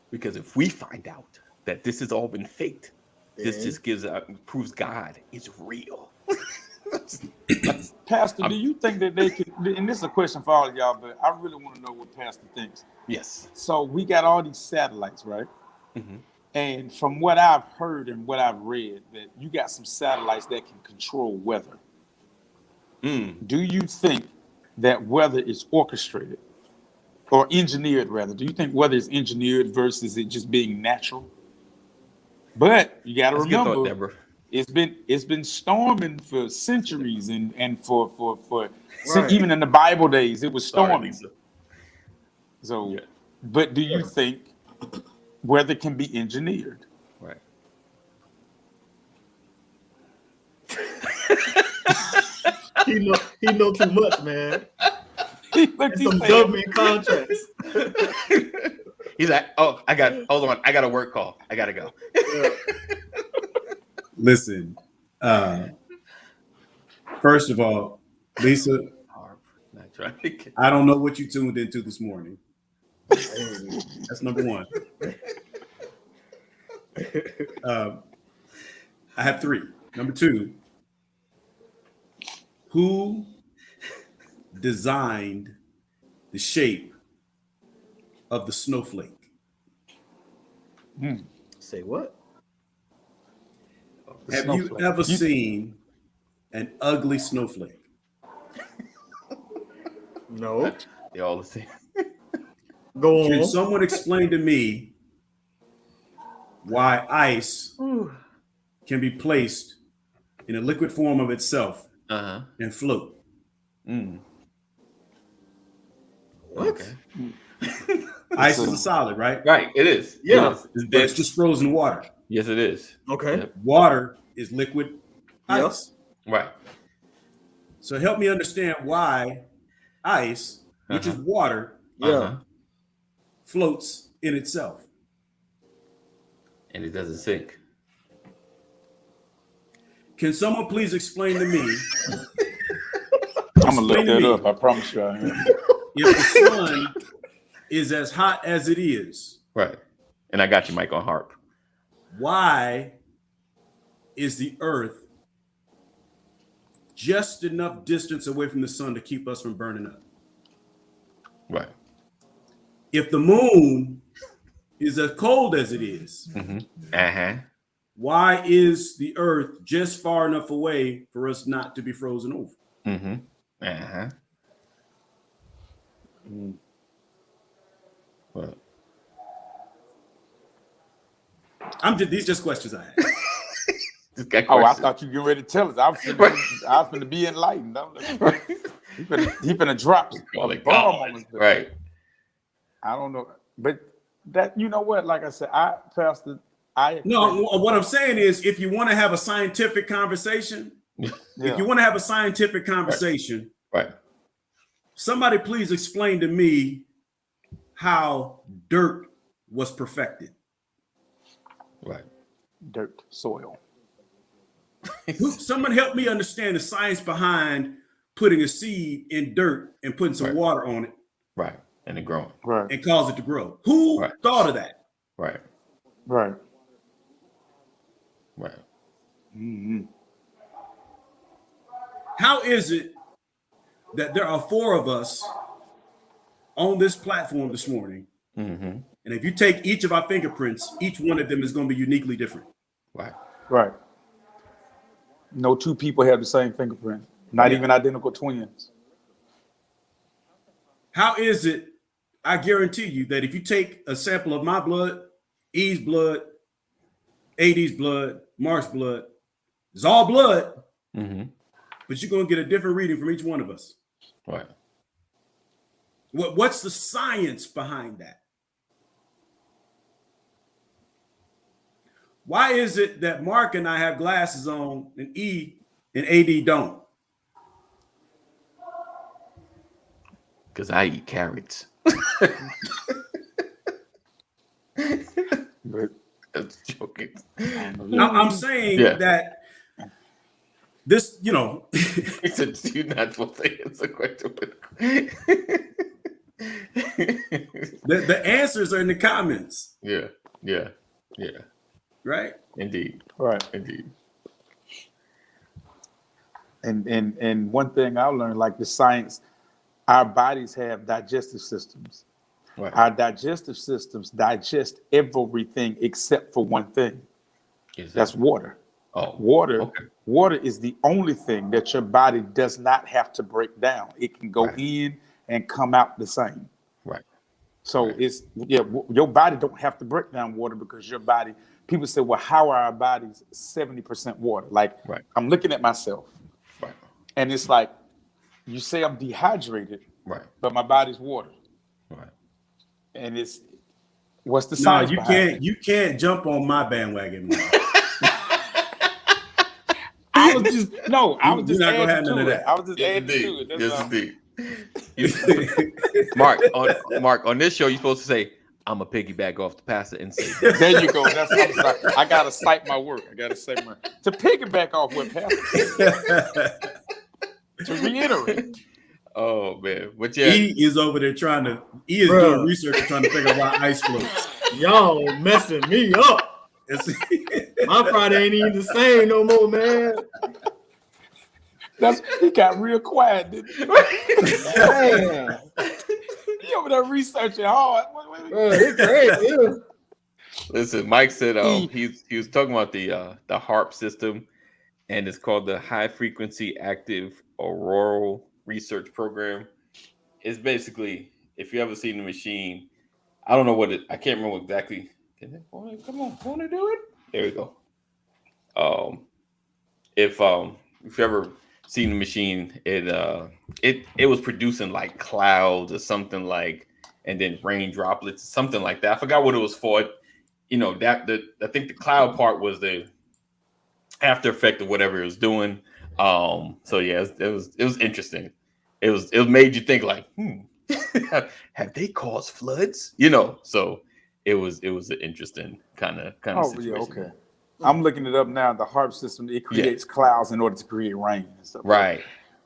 Because if we find out that this has all been faked, this just proves God is real. Pastor, do you think that they could? And this is a question for all of y'all, but I really want to know what Pastor thinks. Yes. So we got all these satellites, right? Mm-hmm. And from what I've heard and what I've read, that you got some satellites that can control weather. Do you think that weather is orchestrated or engineered, rather? Do you think weather is engineered versus it just being natural? But you got to remember, it's been storming for centuries, and for even in the Bible days, it was storming. So, but do you think weather can be engineered? Right. He know too much, man. Some government contracts. He's like, hold on, I got a work call. I gotta go. Listen, first of all, Lisa, I don't know what you tuned into this morning. That's number one. I have 3. Number 2, who designed the shape of the snowflake? Say what? Have you ever seen an ugly snowflake? No. They all the same. Go on. Can someone explain to me why ice can be placed in a liquid form of itself and float? What? Okay. Ice is a solid, right? Right, it is. Yeah. It is. It's But it's just frozen water. Yes, it is. Okay. Yep. Water is liquid Yep. ice. Right. So help me understand why ice, which is water, Yeah. floats in itself. And it doesn't sink. Can someone please explain to me? I'm gonna look Explain to that me. up. I promise you. I am. If the sun is as hot as it is, Right. And I got you, Mike, on harp. why is the earth just enough distance away from the sun to keep us from burning up? Right. If the moon is as cold as it is, why is the earth just far enough away for us not to be frozen over? Well, These just questions I had. Oh, I thought you were getting ready to tell us. I was finna be enlightened. He finna drop a bomb on us. Right. I don't know, but that, you know what? Like I said, No, what I'm saying is, if you want to have a scientific conversation, Right. Somebody please explain to me how dirt was perfected. Right. Dirt, soil. Someone help me understand the science behind putting a seed in dirt and putting some water on it. Right. And it growing. Right. And cause it to grow. Who thought of that? Right. Right. Right. Mm-hmm. How is it that there are 4 of us on this platform this morning? And if you take each of our fingerprints, each one of them is going to be uniquely different. Right. Right. No 2 people have the same fingerprint. Not even identical twins. How is it, I guarantee you, that if you take a sample of my blood, E's blood, AD's blood, Mark's blood, it's all blood, but you're going to get a different reading from each one of us. Right. What's the science behind that? Why is it that Mark and I have glasses on and E and AD don't? Because I eat carrots. I'm joking. I'm saying that this, You're not supposed to answer question. the answers are in the comments. Yeah. Right? Indeed. Right. Indeed. And one thing I learned, like the science, our bodies have digestive systems. Right. Our digestive systems digest everything except for one thing. That's water. Oh, Water is the only thing that your body does not have to break down. It can go in and come out the same. Right. So your body don't have to break down water because your body. People say, well, how are our bodies 70% water? Like, I'm looking at myself, and it's like, you say I'm dehydrated, but my body's water. Right. And it's, what's the science behind it? You can't jump on my bandwagon. I was just adding to it. That. I was just adding to it. Yes, indeed. Mark, on this show, you're supposed to say, I'm a piggyback off the pastor and say, there you go. That's what I'm saying. I gotta cite my work. To piggyback off what pastor said. To reiterate. Oh man, but E is over there doing research and trying to figure out why ice floats. Y'all messing me up. My Friday ain't even the same no more, man. He got real quiet, didn't he? Man. He over there researching hard. Bro, it's crazy. Listen, Mike said he was talking about the HARP system, and it's called the High Frequency Active Auroral Research Program. It's basically, if you ever seen the machine, I don't know what I can't remember exactly. Come on, want to do it? There we go. If you ever seen the machine, it was producing like clouds or something like, and then rain droplets, something like that. I forgot what it was for. You know, I think the cloud part was the after effect of whatever it was doing. So yeah, it was interesting. It made you think like, have they caused floods? You know, so it was an interesting kind of situation. Yeah, okay. I'm looking it up now. The HARP system, it creates clouds in order to create rain and stuff. Right.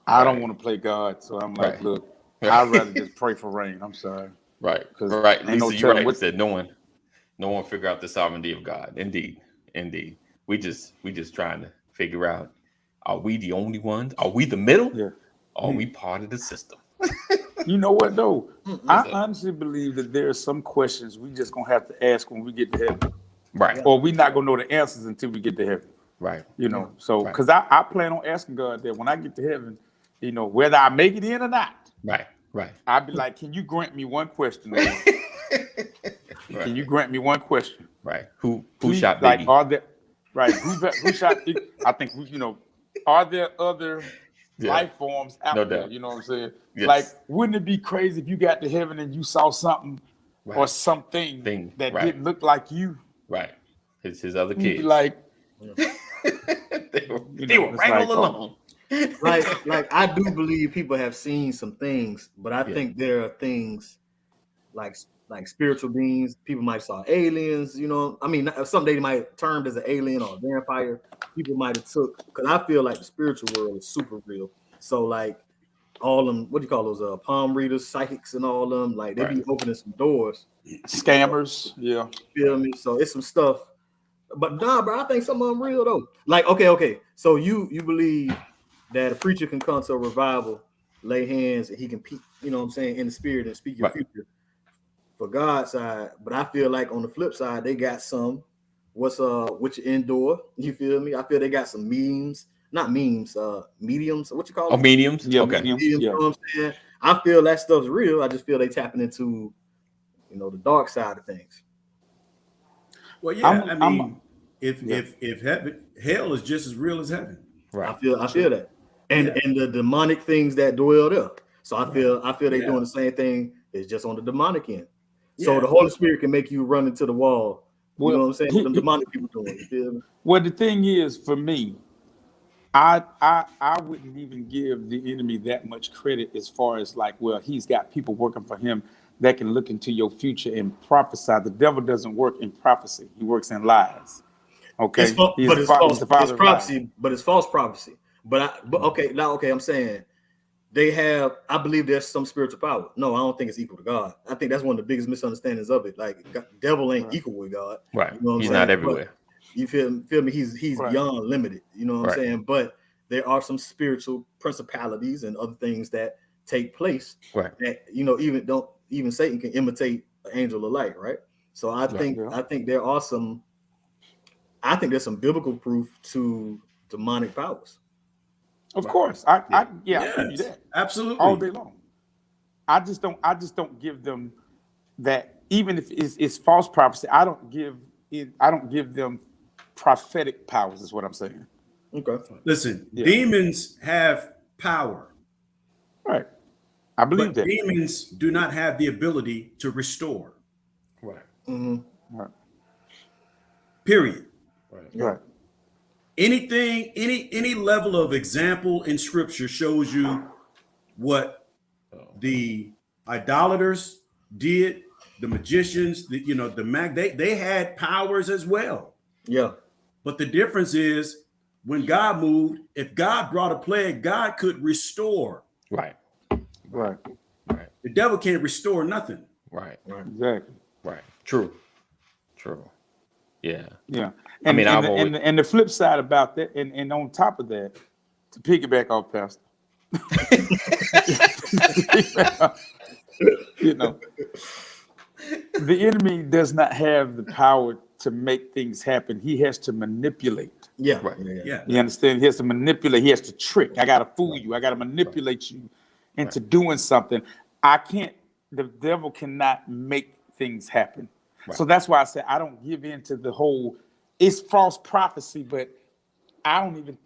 I don't want to play God, so I'm like, look, I'd rather just pray for rain. I'm sorry. Right. Right. Lisa, you're right. Said no one figure out the sovereignty of God. Indeed. We just trying to figure out, are we the only ones? Are we the middle? Yeah. Are we part of the system? You know what though? I honestly believe that there are some questions we just gonna have to ask when we get to heaven. Right. Or we not gonna know the answers until we get to heaven. Right. You know, so because I plan on asking God that when I get to heaven, you know, whether I make it in or not. Right. I'd be like, can you grant me one question? Can you grant me one question? Right. Who shot baby? Like, are there who shot? I think are there other life forms out there? You know what I'm saying? Yes. Like, wouldn't it be crazy if you got to heaven and you saw something or something that didn't look like you? Right. His other kids. Like, they were right all along. Like I do believe people have seen some things, but I think there are things like spiritual beings. People might saw aliens, you know. I mean, someday they might termed as an alien or a vampire. People might have took, because I feel like the spiritual world is super real. So like all them, what do you call those palm readers, psychics, and all them, like they be opening some doors. Scammers, yeah. Feel me? So it's some stuff. But nah, bro, I think some of them real though. Like, okay. So you believe that a preacher can come to a revival, lay hands, and he can peek, you know what I'm saying, in the spirit and speak your future for God's side. But I feel like on the flip side, they got some which indoor, you feel me? I feel they got some mediums. What you call them? Mediums? Yeah, okay. mediums. You know what I'm saying? I feel that stuff's real. I just feel they tapping into, you know, the dark side of things. Well, yeah, if heaven, hell is just as real as heaven. Right. I feel that. And the demonic things that dwell there. So I feel they doing the same thing. It's just on the demonic end. So the Holy Spirit can make you run into the wall. You know what I'm saying? What them demonic people doing. You feel me? Well, the thing is, for me, I wouldn't even give the enemy that much credit as far as like, well, he's got people working for him that can look into your future and prophesy. The devil doesn't work in prophecy; he works in lies. Okay, it's false prophecy. But I'm saying they have. I believe there's some spiritual power. No, I don't think it's equal to God. I think that's one of the biggest misunderstandings of it. Like, devil ain't equal with God. Right. You know what he's I'm saying? not everywhere. But you feel me? He's beyond limited. You know what I'm saying? But there are some spiritual principalities and other things that take place. Right. That even Satan can imitate an angel of light. Right. So I think there are some. I think there's some biblical proof to demonic powers. Of course, I give you that absolutely all day long. I just don't give them that. Even if it's false prophecy, I don't give them prophetic powers. Is what I'm saying. Okay. Listen, demons have power. Right. I believe that demons do not have the ability to restore. Right. Mm-hmm. Right. Period. Right. Anything, any level of example in scripture shows you what the idolaters did, the magicians, they had powers as well. Yeah. But the difference is when God moved, if God brought a plague, God could restore. Right. The devil can't restore nothing. Right. Exactly. Right. True. Yeah. Yeah. I mean, and the flip side about that, and on top of that, to piggyback off Pastor, you know, the enemy does not have the power to make things happen. He has to manipulate. Yeah. Right. Yeah. You understand? He has to manipulate. He has to trick. I got to fool you. I got to manipulate you into doing something. The devil cannot make things happen. Right. So that's why I say I don't give in to the whole, it's false prophecy, but I don't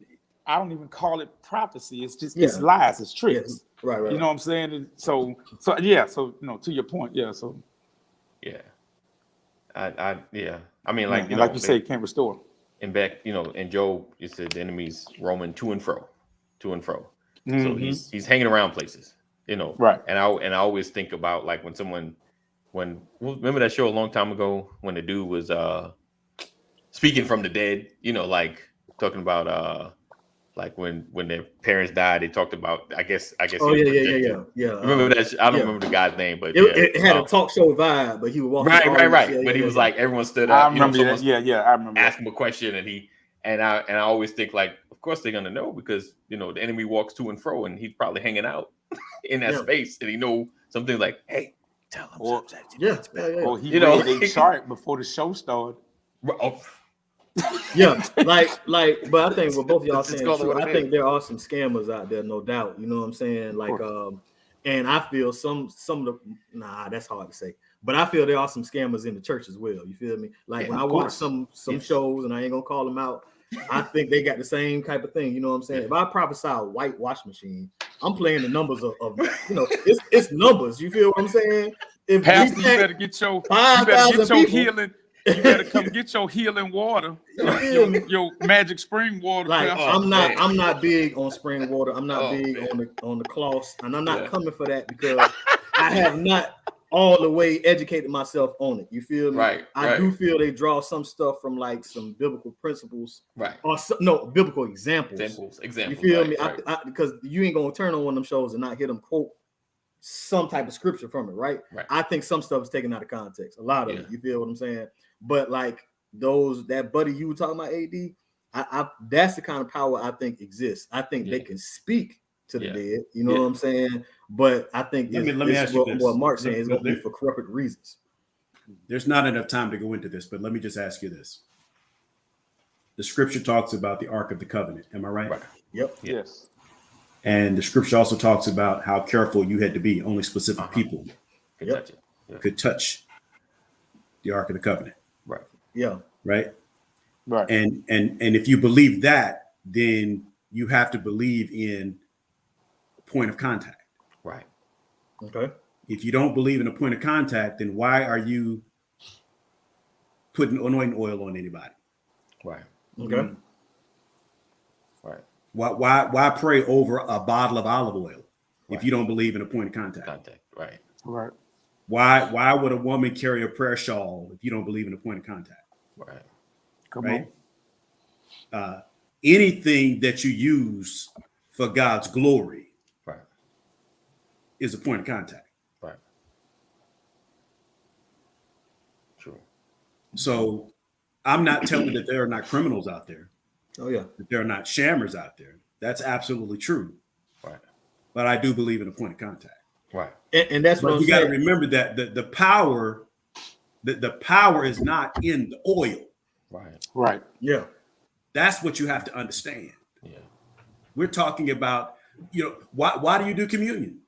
even call it prophecy. It's just, it's lies, it's tricks. Yes. Right. You know what I'm saying? So yeah, so, you know, to your point, yeah, so. Yeah. I mean, like, like you say, can't restore. And back, you know, in Job, you said the enemy's roaming to and fro. Mm-hmm. So he's hanging around places, you know. Right. And I always think about like remember that show a long time ago when the dude was speaking from the dead, you know, like talking about like when their parents died, they talked about I guess. Oh yeah. Remember that? I don't remember the guy's name, but it had a talk show vibe, but he was walking. Right. But he was like, everyone stood up. I remember that. Yeah. I remember. Asked him a question, and I always think like, of course they're gonna know because you know the enemy walks to and fro, and he's probably hanging out in that space, and he know something like, hey, tell him. Or he read a chart before the show started. Oh. Yeah, like, but I think what both of y'all saying, true, I think there are some scammers out there, no doubt. You know what I'm saying? Like, and I feel some of the that's hard to say, but I feel there are some scammers in the church as well. You feel me? Like when I watch some shows, and I ain't gonna call them out, I think they got the same type of thing. You know what I'm saying? If I prophesy a white wash machine, I'm playing the numbers of you know, it's numbers. You feel what I'm saying? If Pastor, you better get your healing. You better come get your healing water, your magic spring water. Like I'm not big on spring water. I'm not big on the cloths, and I'm not coming for that because I have not all the way educated myself on it. You feel me? Right. I do feel they draw some stuff from like some biblical principles, right? Or biblical examples. You feel me? Because you ain't gonna turn on one of them shows and not hear them quote some type of scripture from it, right? I think some stuff is taken out of context. A lot of it. You feel what I'm saying? But like that buddy you were talking about, AD, that's the kind of power I think exists. I think they can speak to the dead. You know what I'm saying? But I think let me ask you what Mark's saying is going to be for corrupt reasons. There's not enough time to go into this, but let me just ask you this. The scripture talks about the Ark of the Covenant. Am I right? Yep. Yes. And the scripture also talks about how careful you had to be. Only specific people could touch the Ark of the Covenant. Right. Yeah. Right. Right. And if you believe that, then you have to believe in point of contact. Right. Okay. If you don't believe in a point of contact, then why are you putting anointing oil on anybody? Right. Okay. Right. Why pray over a bottle of olive oil if you don't believe in a point of contact? Right. Right. Why would a woman carry a prayer shawl if you don't believe in a point of contact? Right. Come on. Anything that you use for God's glory is a point of contact. Right. True. So I'm not telling you that there are not criminals out there. Oh yeah. That there are not shammers out there. That's absolutely true. Right. But I do believe in a point of contact. Right. And that's what you got to remember that the power is not in the oil. Right. Right. Yeah. That's what you have to understand. Yeah. We're talking about, why do you do communion?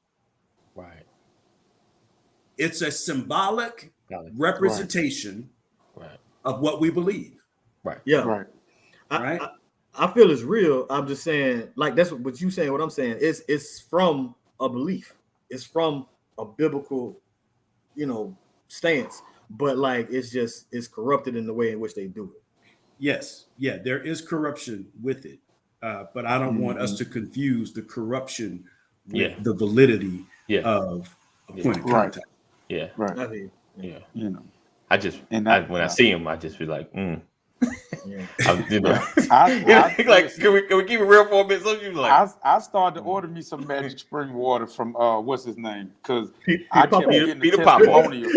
Right. It's a symbolic representation of what we believe. Right. Yeah. Right. I feel it's real. I'm just saying, like, that's what you saying. What I'm saying is, it's from a belief. It's from a biblical, stance. But like, it's corrupted in the way in which they do it. Yes. Yeah. There is corruption with it. But I don't want us to confuse the corruption with the validity of a point of contact. Yeah. Right. Yeah. I see him, I just be like, Yeah. like, can we keep it real for a bit? So you like, I started to order me some magic spring water from what's his name? Because Peter Papa. You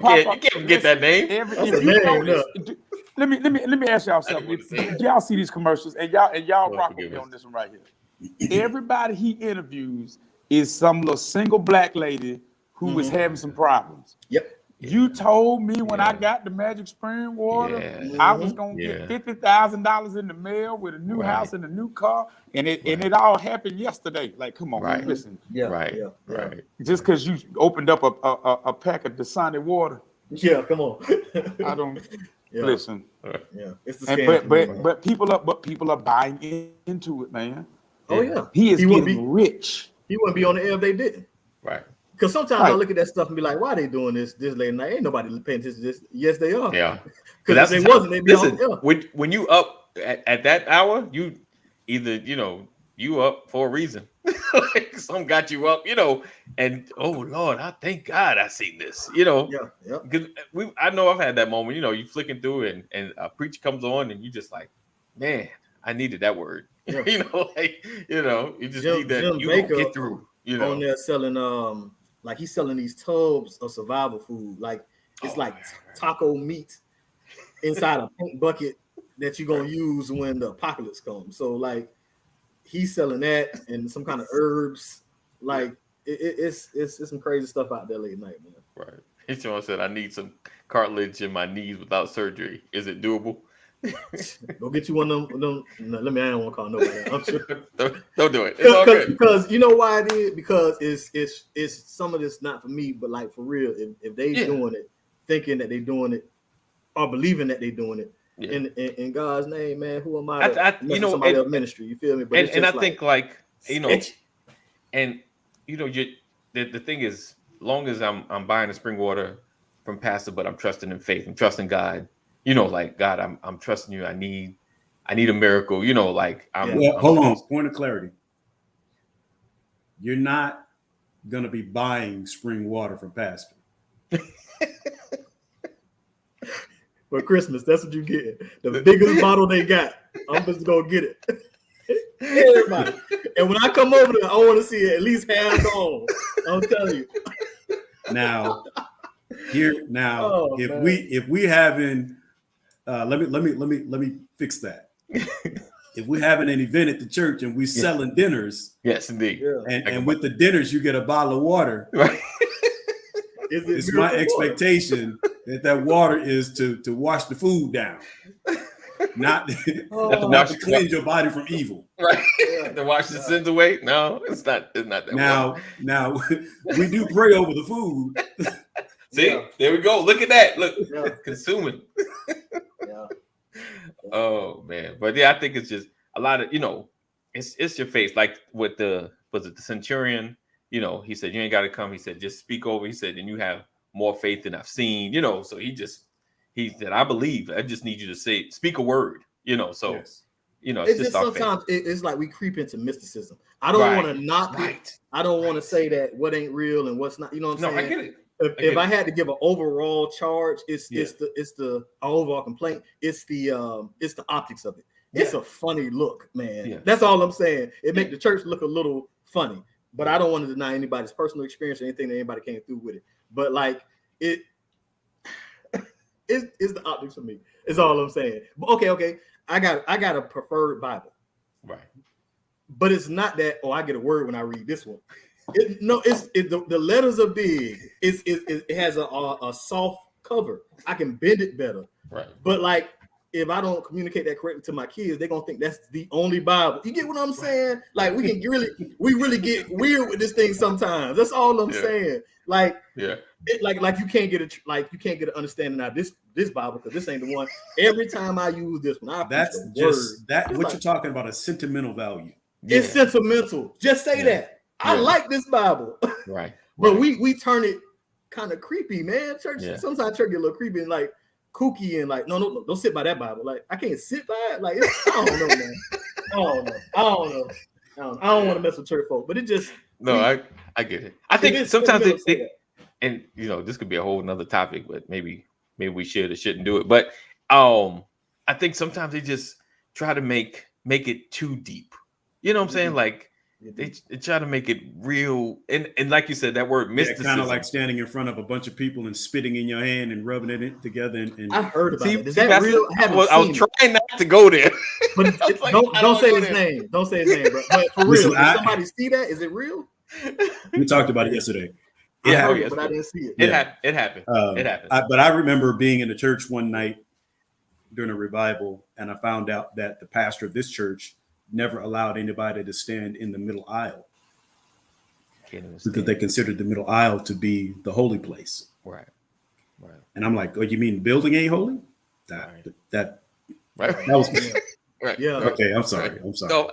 can't forget that name. let me ask y'all something. If y'all see these commercials and y'all rock with me on this one right here. Everybody he interviews is some little single black lady who was having some problems. Yep. You told me when I got the Magic Spring water, I was gonna get $50,000 in the mail with a new house and a new car, and it all happened yesterday. Like, come on, man, listen. Right. Just because you opened up a pack of Dasani water. Yeah, come on. I don't listen. Yeah, it's the scam. But people are buying into it, man. Oh yeah, he is getting rich. He wouldn't be on the air if they didn't. Right. Because sometimes I look at that stuff and be like, why are they doing this late night? Ain't nobody paying attention to this. Yes, they are. Yeah. Because if they wasn't, they'd be on the air. When you up at that hour, you either, you up for a reason. Like some got you up, and oh Lord, I thank God I seen this, Because I know I've had that moment, you flicking through and a preacher comes on and you just like, man, I needed that word. Yeah. You just need that. You gonna get through. On there selling like he's selling these tubs of survival food, like it's taco meat inside a paint bucket that you're gonna use when the apocalypse comes. So like he's selling that and some kind of herbs. Like it's some crazy stuff out there late night, man. Right. He said I need some cartilage in my knees without surgery. Is it doable? Go get you one of them. No, I don't want to call nobody. I'm sure. Don't do it. It's all good. Because you know why it is? Because it's some of this not for me, but like for real, if they doing it, thinking that they doing it, or believing that they doing it, in God's name, man, who am I? Somebody of ministry, you feel me? But and I think and the thing is, long as I'm buying the spring water from Pastor, but I'm trusting in faith, I'm trusting God. Like God, I'm trusting you. I need a miracle. Hold on. Point of clarity. You're not gonna be buying spring water from Pastor. For Christmas, that's what you get. The biggest bottle they got. I'm just gonna get it. Everybody. And when I come over there, I want to see it at least half on. I'm telling you. Now, if we having let me fix that. If we're having an event at the church and we're selling dinners, yes, indeed, and with the dinners you get a bottle of water, right? It's my expectation that water is to wash the food down, not to cleanse your body from evil, right? To wash the sins away. No, it's not that. Now we do pray over the food. See, there we go. Look at that. Look, consuming. Oh man, but I think it's just a lot of it's your face. Like with the centurion, he said you ain't got to come. He said just speak over. He said and you have more faith than I've seen. So he said I believe. I just need you to speak a word. So yes. It's just sometimes it's like we creep into mysticism. I don't want to knock it. I don't want to say that what ain't real and what's not. You know what I'm saying? I get it. If I had to give an overall charge, it's the overall complaint. It's the optics of it. It's a funny look, man. Yeah. That's all I'm saying. It make the church look a little funny, but I don't want to deny anybody's personal experience or anything that anybody came through with it. But like it's the optics for me. Is all I'm saying. But okay. I got a preferred Bible, right? But it's not that. Oh, I get a word when I read this one. The letters are big. It has a soft cover. I can bend it better. Right. But like if I don't communicate that correctly to my kids, they're gonna think that's the only Bible. You get what I'm saying? Like we really get weird with this thing sometimes. That's all I'm saying. Like like you can't get an understanding out of this Bible because this ain't the one. Every time I use this one, what you're talking about is sentimental value. It's sentimental. Just say that. I like this Bible. Right. But we turn it kind of creepy, man. Church sometimes church get a little creepy and like kooky and like no, don't sit by that Bible. Like I can't sit by it. Like I don't know, man. I don't know. I don't want to mess with church folk, but it just I get it. I think sometimes they and this could be a whole nother topic, but maybe we should or shouldn't do it. But I think sometimes they just try to make it too deep. You know what I'm saying? Like They try to make it real, and like you said, that word mysticism, kind of like standing in front of a bunch of people and spitting in your hand and rubbing it together. And I heard about it. Is that real? I was trying not to go there. But don't say his name. Don't say his name, bro. But for real, did somebody see that? Is it real? We talked about it yesterday. Yeah, but I didn't see it. It happened. It happened. But I remember being in the church one night during a revival, and I found out that the pastor of this church never allowed anybody to stand in the middle aisle because they considered the middle aisle to be the holy place. Right. And I'm like, oh, you mean the building ain't holy? That was right. Yeah. Okay, I'm sorry. No,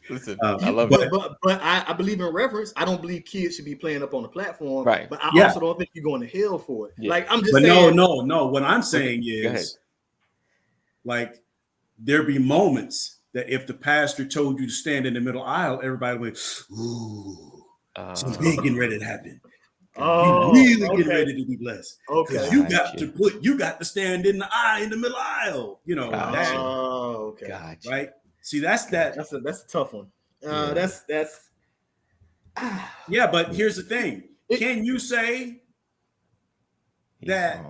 listen, I love it. But I believe in reverence. I don't believe kids should be playing up on the platform. Right. But I also don't think you're going to hell for it. Yeah. Like I'm just saying. No. What I'm saying is, like, there be moments that if the pastor told you to stand in the middle aisle, everybody went, ooh, something big getting ready to happen. Oh, you really get ready to be blessed. Okay. You got to stand in the middle aisle. You know. Okay. Gotcha. Right. See, that's a tough one. That's yeah, but here's the thing. Can you say that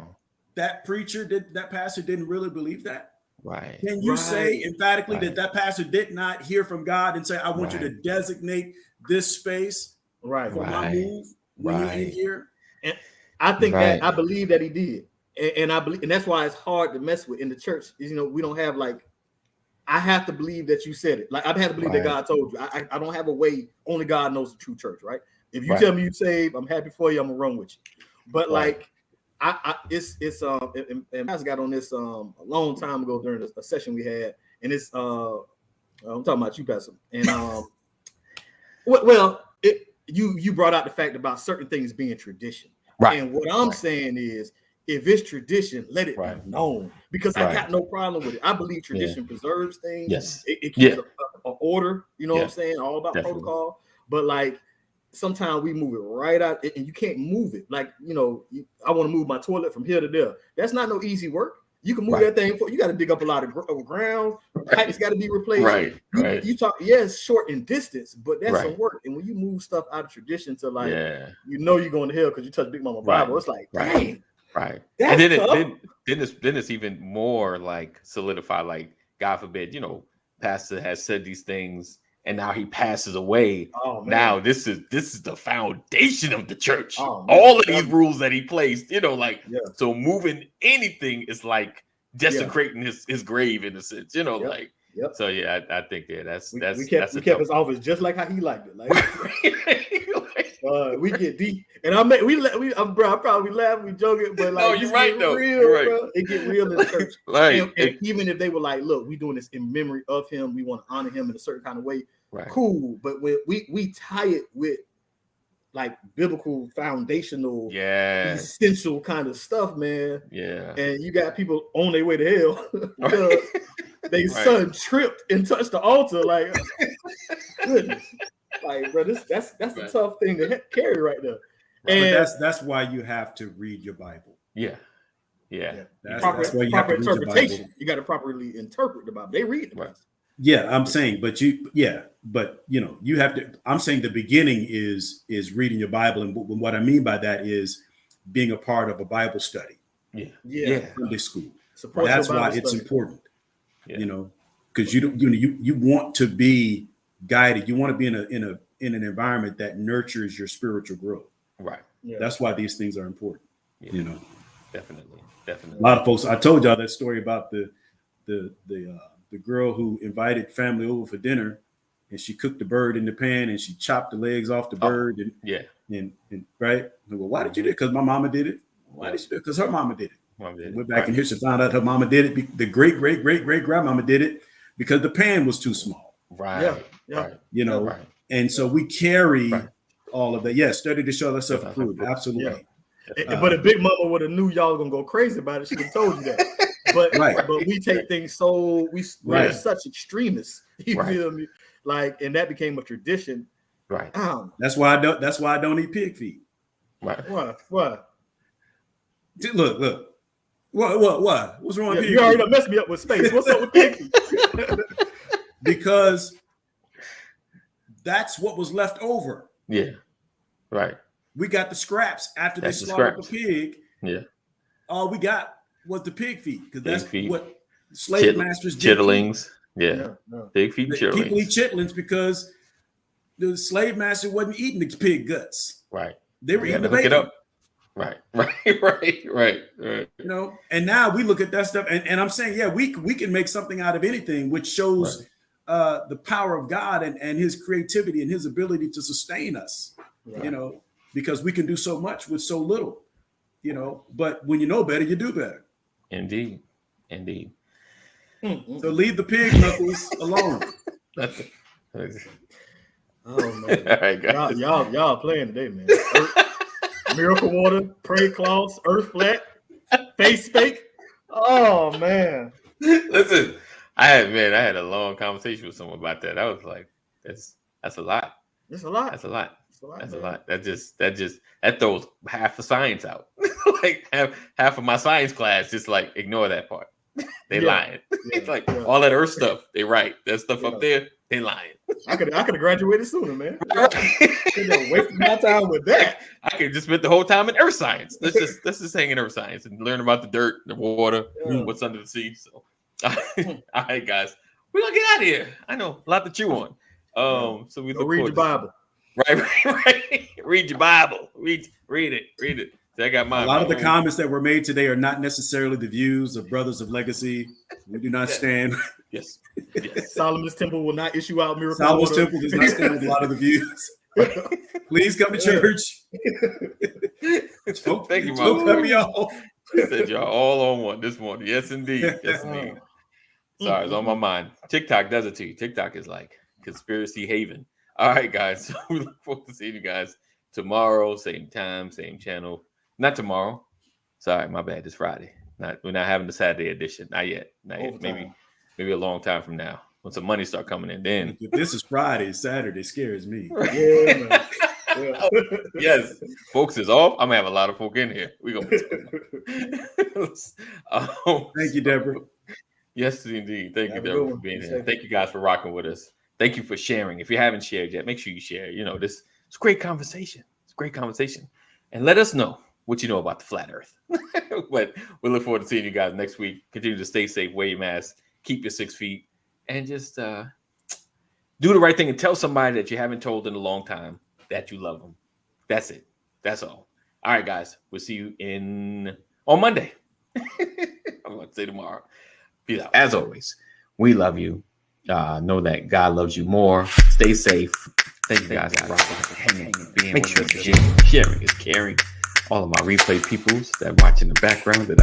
pastor didn't really believe that? Right. Can you say emphatically that pastor did not hear from God and say, I want you to designate this space for my move when you're in here? And I think that I believe that he did. And I believe, and that's why it's hard to mess with in the church. Is, we don't have I have to believe that you said it. Like I have to believe that God told you. I don't have a way. Only God knows the true church, right? If you tell me you saved, I'm happy for you. I'm gonna run with you. But and Pastor got on this a long time ago during a session we had, and it's I'm talking about you, Pastor. And you brought out the fact about certain things being tradition, right? And what I'm saying is, if it's tradition, let it be known, because I got no problem with it. I believe tradition preserves things. Yes, it keeps an order. You know what I'm saying? All about protocol. But sometimes we move it right out, and you can't move it. I want to move my toilet from here to there. That's not no easy work. You can move that thing. You got to dig up a lot of ground. Pipes got to be replaced. You talk, short in distance, but that's some work. And when you move stuff out of tradition to you're going to hell because you touch Big Mama Bible, it's like, dang. Right. And then it's even more solidified, God forbid, pastor has said these things and now he passes away. Oh, now this is the foundation of the church. Oh, all of these rules that he placed, so moving anything is like desecrating his grave in a sense, So I think we kept his office just like how he liked it. We get deep, and I probably laugh, we joking, but no, you're right though. Real, right. Bro. It get real in the church. And even if they were like, "Look, we doing this in memory of him. We want to honor him in a certain kind of way." Right. Cool, but when we tie it with biblical, foundational, essential kind of stuff, man. Yeah, and you got people on their way to hell because their son tripped and touched the altar. Goodness. Bro, that's a tough thing to carry right there. And that's why you have to read your Bible. Yeah. That's why you have to read your Bible. You got to properly interpret the Bible. They read the Bible. Yeah, I'm saying, you have to. I'm saying the beginning is reading your Bible, and what I mean by that is being a part of a Bible study. Sunday school. That's why it's important. Because you want to be guided. You want to be in an environment that nurtures your spiritual growth. Right. Yeah. That's why these things are important. Yeah. Definitely. A lot of folks. I told y'all that story about the girl who invited family over for dinner, and she cooked the bird in the pan and she chopped the legs off the bird. And right. Well, why did you do it? Because my mama did it. Why did she do it? Because her mama did it. Went back in here, she found out her mama did it. The great grandmama did it because the pan was too small. Right. Right. And so we carry all of that. Yes, study to show ourselves approved. Absolutely. Yeah. But if Big Mama would have knew y'all were gonna go crazy about it, she would have told you that. But we take things we're such extremists. You feel me? And that became a tradition. Right. That's why I don't eat pig feet. Right. Why? Look. What? What's wrong with pig feet? You already done messed me up with space. What's up with pig feet? Because that's what was left over. Yeah. Right. We got the scraps after That's they the slaughtered scraps. the pig. Yeah. All we got was the pig feet because that's feet. what slave masters did. Chitterlings. Yeah. Pig feet, chitterlings. People eat chitlins because the slave master wasn't eating the pig guts. Right. They were eating the hook bacon. it up. Right. You know, and now we look at that stuff, and I'm saying, yeah, we can make something out of anything, which shows the power of God and His creativity and His ability to sustain us. Right. You know, because we can do so much with so little. You know, but when you know better, you do better. Indeed. So leave the pig knuckles alone. Oh man, all right, guys. Y'all playing today, man. Miracle water, prayer cloths, earth flat, face fake. Oh man. Listen, I had a long conversation with someone about that. I was like, that's a lot. It's a lot. That's a lot. That's a lot. That throws half the science out. Like half of my science class just like ignore that part. They lying. It's like all that earth stuff. They right. That stuff up there. They lying. I could have graduated sooner, man. Wasting my time with that. I could just spend the whole time in earth science. Let's just hang in earth science and learn about the dirt, the water, what's under the sea. So, all right, guys, we're gonna get out of here. I know a lot to chew on. So we read your Bible. Right. Read your Bible. Read it. I got mine. A lot of the comments that were made today are not necessarily the views of Brothers of Legacy. We do not stand. Yes. Solomon's Temple will not issue out miracle Solomon's water. Temple does not stand with a lot of the views. Please come to church. Thank you, Mom. Cut me off. Said y'all all on one this morning. Yes, indeed. Yes, indeed. Sorry, it's on my mind. TikTok does it to you. TikTok is like conspiracy haven. All right, guys. So we look forward to seeing you guys tomorrow, same time, same channel. Not tomorrow. Sorry, my bad. It's Friday. We're not having the Saturday edition. Not yet. Maybe a long time from now when some money start coming in. Then if this is Friday, Saturday scares me. Yeah, man. Yeah. Yes, folks is off. I'm gonna have a lot of folk in here. We gonna. Thank you, Deborah. Yes, indeed. Thank you, Deborah, for being here. Thank you guys for rocking with us. Thank you for sharing. If you haven't shared yet, make sure you share. You know, it's a great conversation. It's a great conversation, and let us know what you know about the flat Earth. But we look forward to seeing you guys next week. Continue to stay safe, wear your mask, keep your 6 feet, and just do the right thing and tell somebody that you haven't told in a long time that you love them. That's it. That's all. All right, guys. We'll see you on Monday. I'm going to say tomorrow. Peace out. As always, we love you. Know that God loves you more. Stay safe. Thank you guys for rocking, hanging, being. Make sure to sharing is caring. All of my replay peoples that watch in the background that